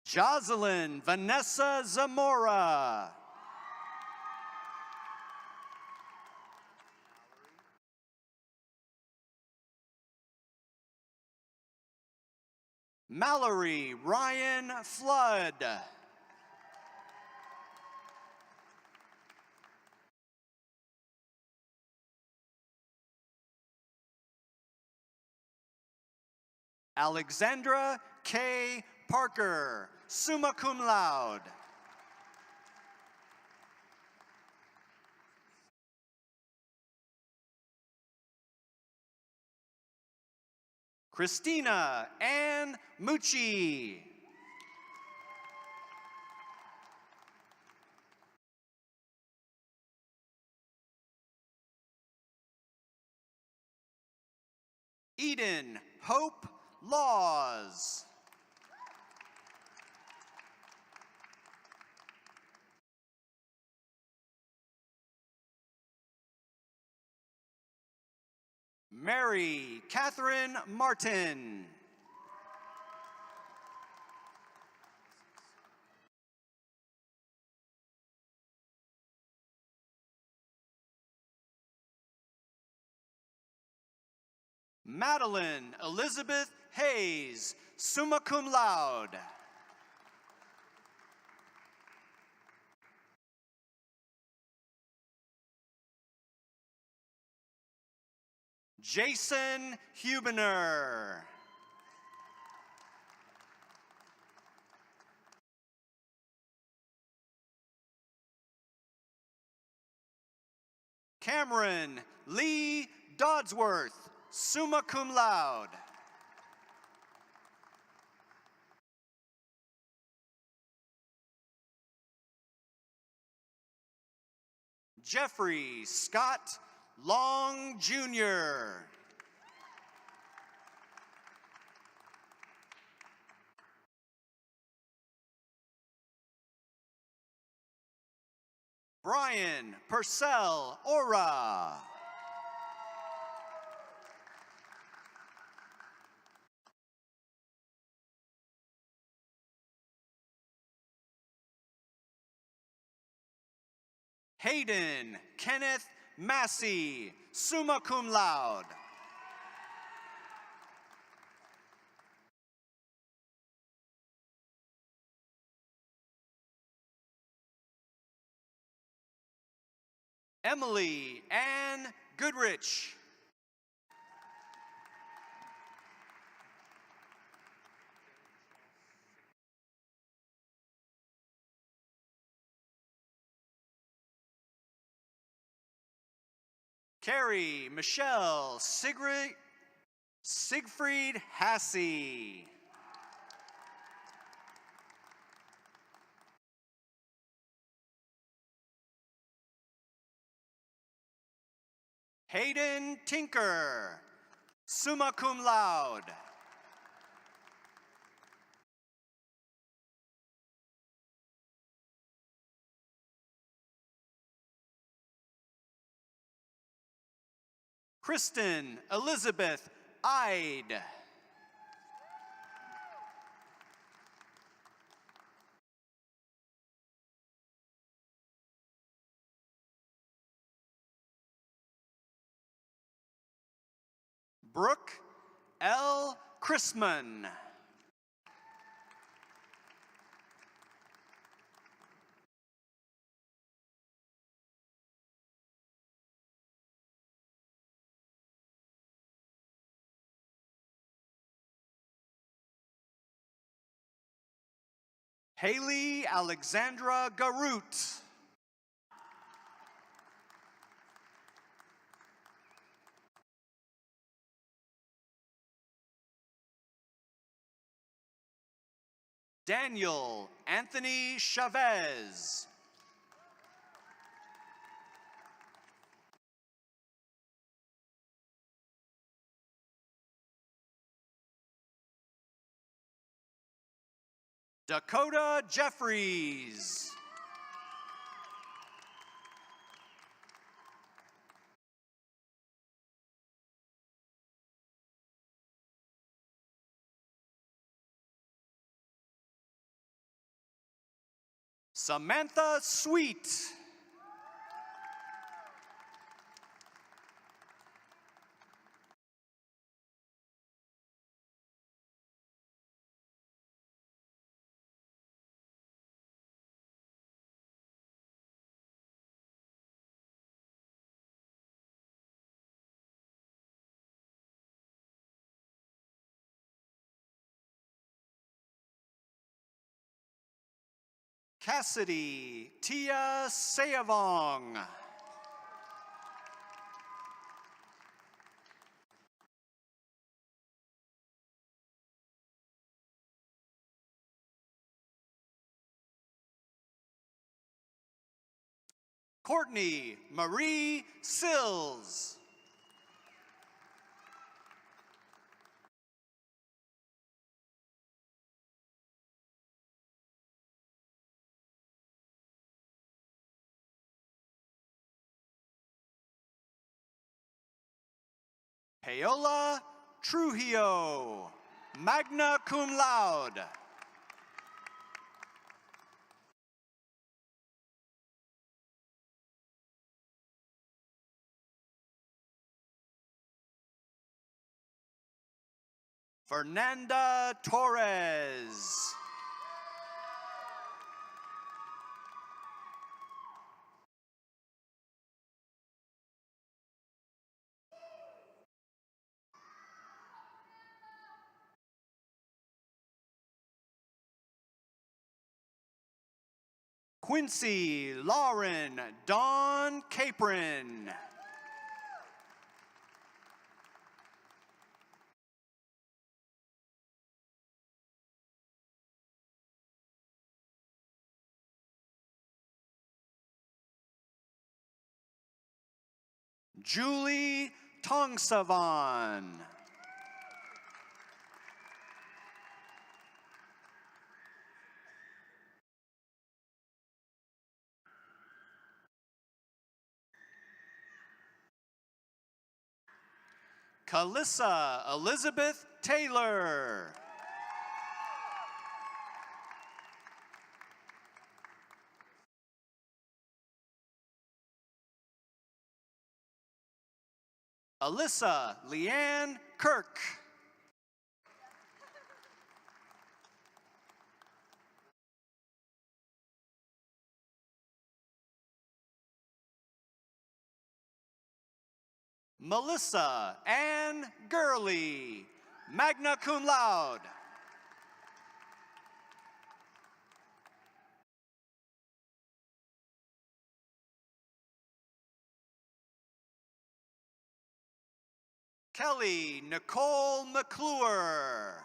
Jocelyn Vanessa Zamora. Mallory Ryan Flood. Alexandra K. Parker, summa cum laude. Christina Ann Mucci. Eden Hope Laws. Mary Catherine Martin. Madeline Elizabeth Hayes, summa cum laude. Jason Hubener. Cameron Lee Dodsworth, summa cum laude. Jeffrey Scott Long, Jr. Brian Purcell Ora. Hayden Kenneth Massey, summa cum laude. Emily Ann Goodrich. Carrie Michelle Siegfried Hasse. Hayden Tinker, summa cum laude. Kristen Elizabeth Ide. Brooke L. Chrisman. Haley Alexandra Garut. Daniel Anthony Chavez. Dakota Jeffries. Samantha Sweet. Cassidy Tia Sayavong. Courtney Marie Sills. Paola Trujillo, magna cum laude. Fernanda Torres. Quincy Lauren Dawn Capron. Julie Tongsavan. Kalissa Elizabeth Taylor. Alyssa Leanne Kirk. Melissa Ann Gurley, magna cum laude. Kelly Nicole McClure.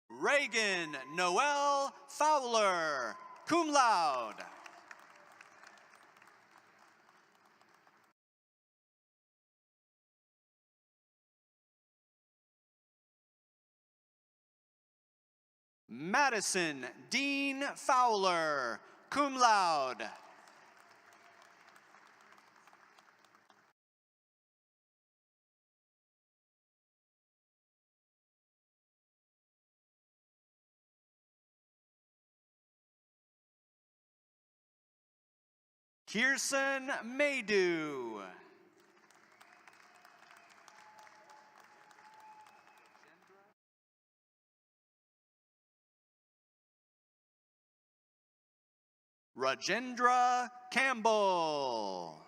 Reagan Noel Fowler, cum laude. Madison Dean Fowler, cum laude. Kirsten Maydew. Rajendra Campbell.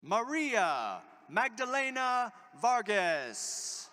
Maria Magdalena Vargas.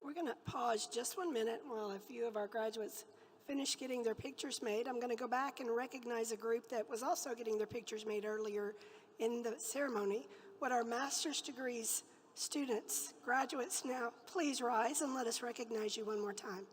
We're going to pause just 1 minute while a few of our graduates finish getting their pictures made. I'm going to go back and recognize a group that was also getting their pictures made earlier in the ceremony. Would our master's degrees students, graduates now, please rise and let us recognize you one more time.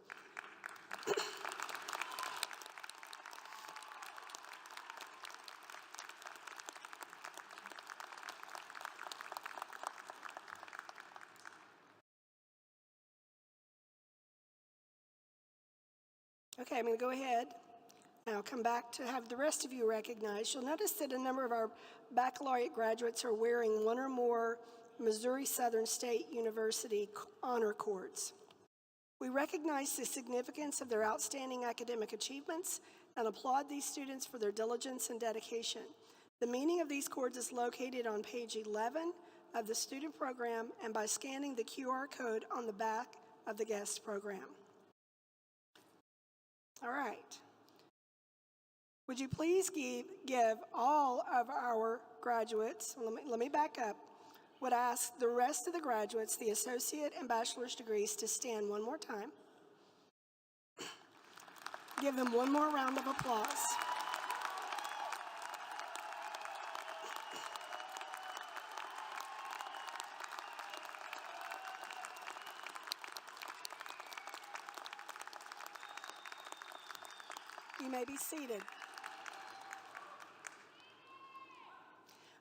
Okay, I'm going to go ahead. Now I'll come back to have the rest of you recognized. You'll notice that a number of our baccalaureate graduates are wearing one or more Missouri Southern State University honor cords. We recognize the significance of their outstanding academic achievements and applaud these students for their diligence and dedication. The meaning of these chords is located on page 11 of the student program and by scanning the QR code on the back of the guest program. All right. Would you please give all of our graduates, let me back up, would ask the rest of the graduates, the associate and bachelor's degrees, to stand one more time. Give them one more round of applause. You may be seated.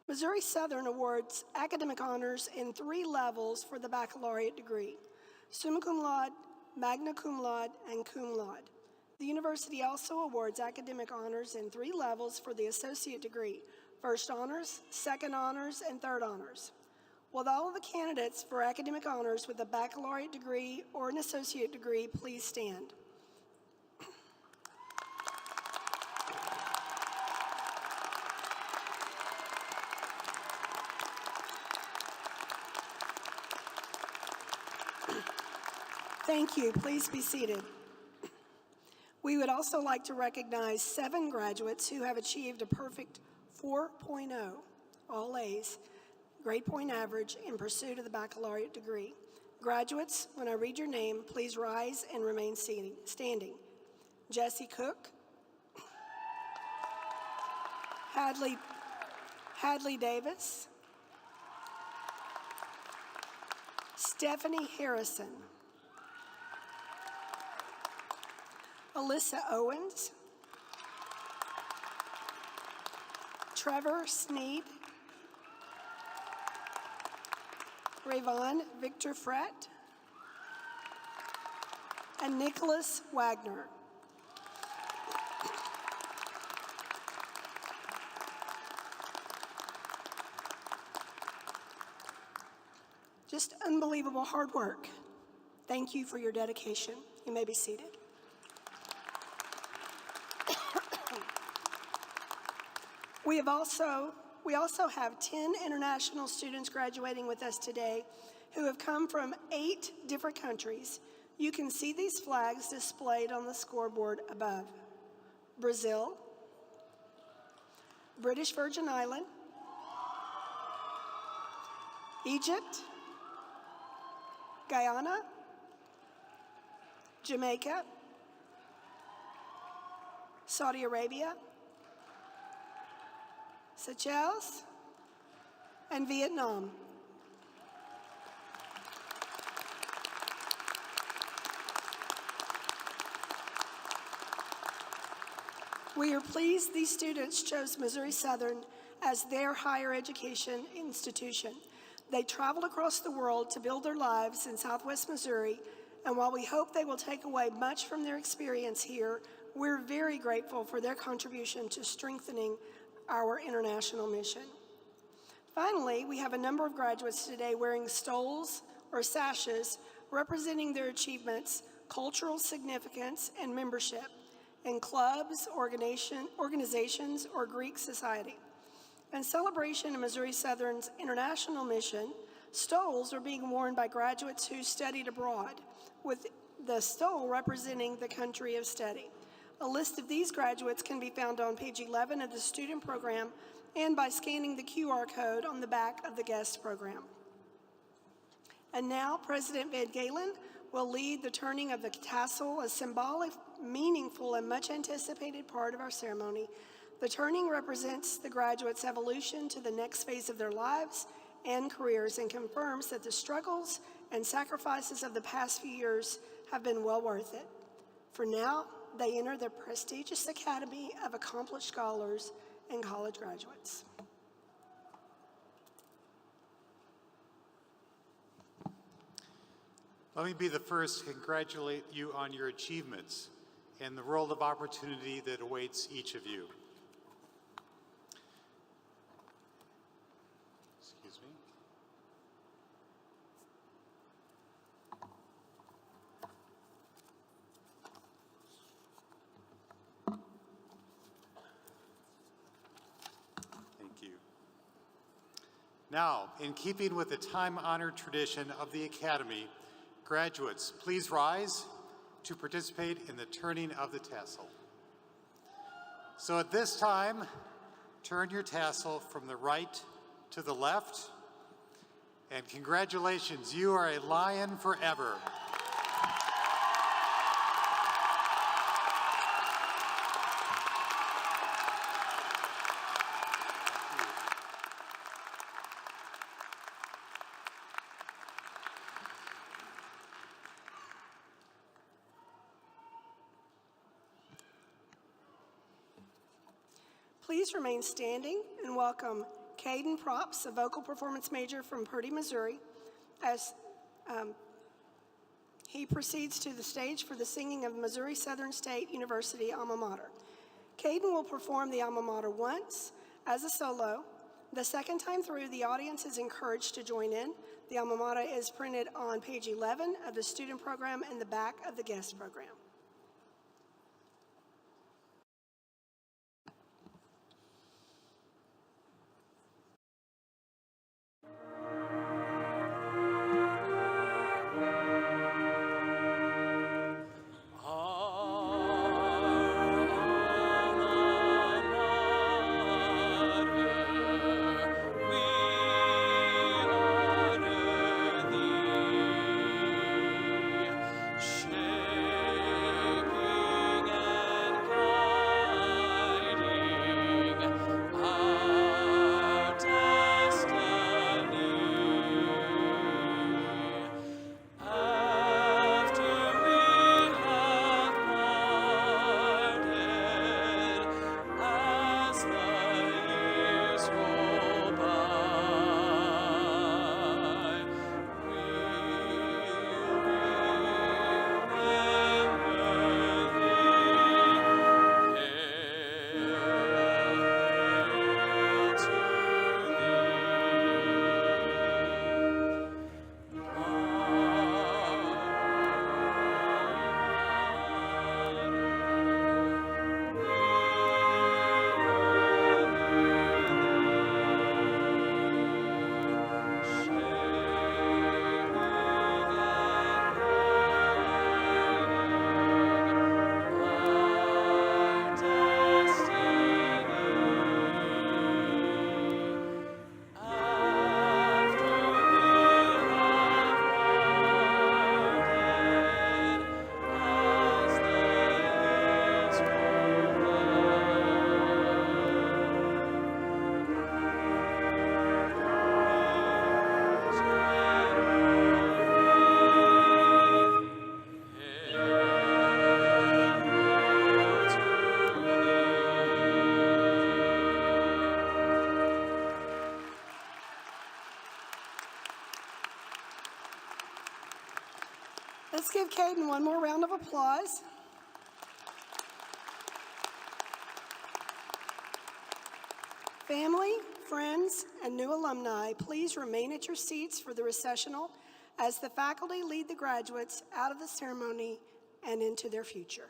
Missouri Southern awards academic honors in 3 levels for the baccalaureate degree: summa cum laude, magna cum laude, and cum laude. The university also awards academic honors in 3 levels for the associate degree: first honors, second honors, and third honors. Will all of the candidates for academic honors with a baccalaureate degree or an associate degree please stand? Thank you. Please be seated. We would also like to recognize 7 graduates who have achieved a perfect 4.0, all A's, grade point average in pursuit of the baccalaureate degree. Graduates, when I read your name, please rise and remain standing. Jesse Cook, Hadley Davis, Stephanie Harrison, Alyssa Owens, Trevor Sneed, Rayvon Victor Frett, and Nicholas Wagner. Just unbelievable hard work. Thank you for your dedication. You may be seated. We also have 10 international students graduating with us today who have come from 8 different countries. You can see these flags displayed on the scoreboard above: Brazil, British Virgin Island, Egypt, Guyana, Jamaica, Saudi Arabia, Seychelles, and Vietnam. We are pleased these students chose Missouri Southern as their higher education institution. They traveled across the world to build their lives in Southwest Missouri, and while we hope they will take away much from their experience here, we're very grateful for their contribution to strengthening our international mission. Finally, we have a number of graduates today wearing stoles or sashes representing their achievements, cultural significance, and membership in clubs, organizations, or Greek society. In celebration of Missouri Southern's international mission, stoles are being worn by graduates who studied abroad, with the stole representing the country of study. A list of these graduates can be found on page 11 of the student program and by scanning the QR code on the back of the guest program. And now, President Van Galen will lead the turning of the tassel, a symbolic, meaningful, and much anticipated part of our ceremony. The turning represents the graduates' evolution to the next phase of their lives and careers and confirms that the struggles and sacrifices of the past few years have been well worth it. For now, they enter the prestigious Academy of Accomplished Scholars and college graduates. Let me be the first to congratulate you on your achievements and the world of opportunity that awaits each of you. Excuse me. Thank Now, in keeping with the time-honored tradition of the Academy, graduates, please rise to participate in the turning of the tassel. So at this time, turn your tassel from the right to the left, and congratulations, you are a Lion forever. Please remain standing and welcome Caden Props, a vocal performance major from Purdy, Missouri, as he proceeds to the stage for the singing of Missouri Southern State University alma mater. Caden will perform the alma mater once as a solo. The second time through, the audience is encouraged to join in. The alma mater is printed on page 11 of the student program and the back of the guest program. Let's give Caden one more round of applause. Family, friends, and new alumni, please remain at your seats for the recessional as the faculty lead the graduates out of the ceremony and into their future.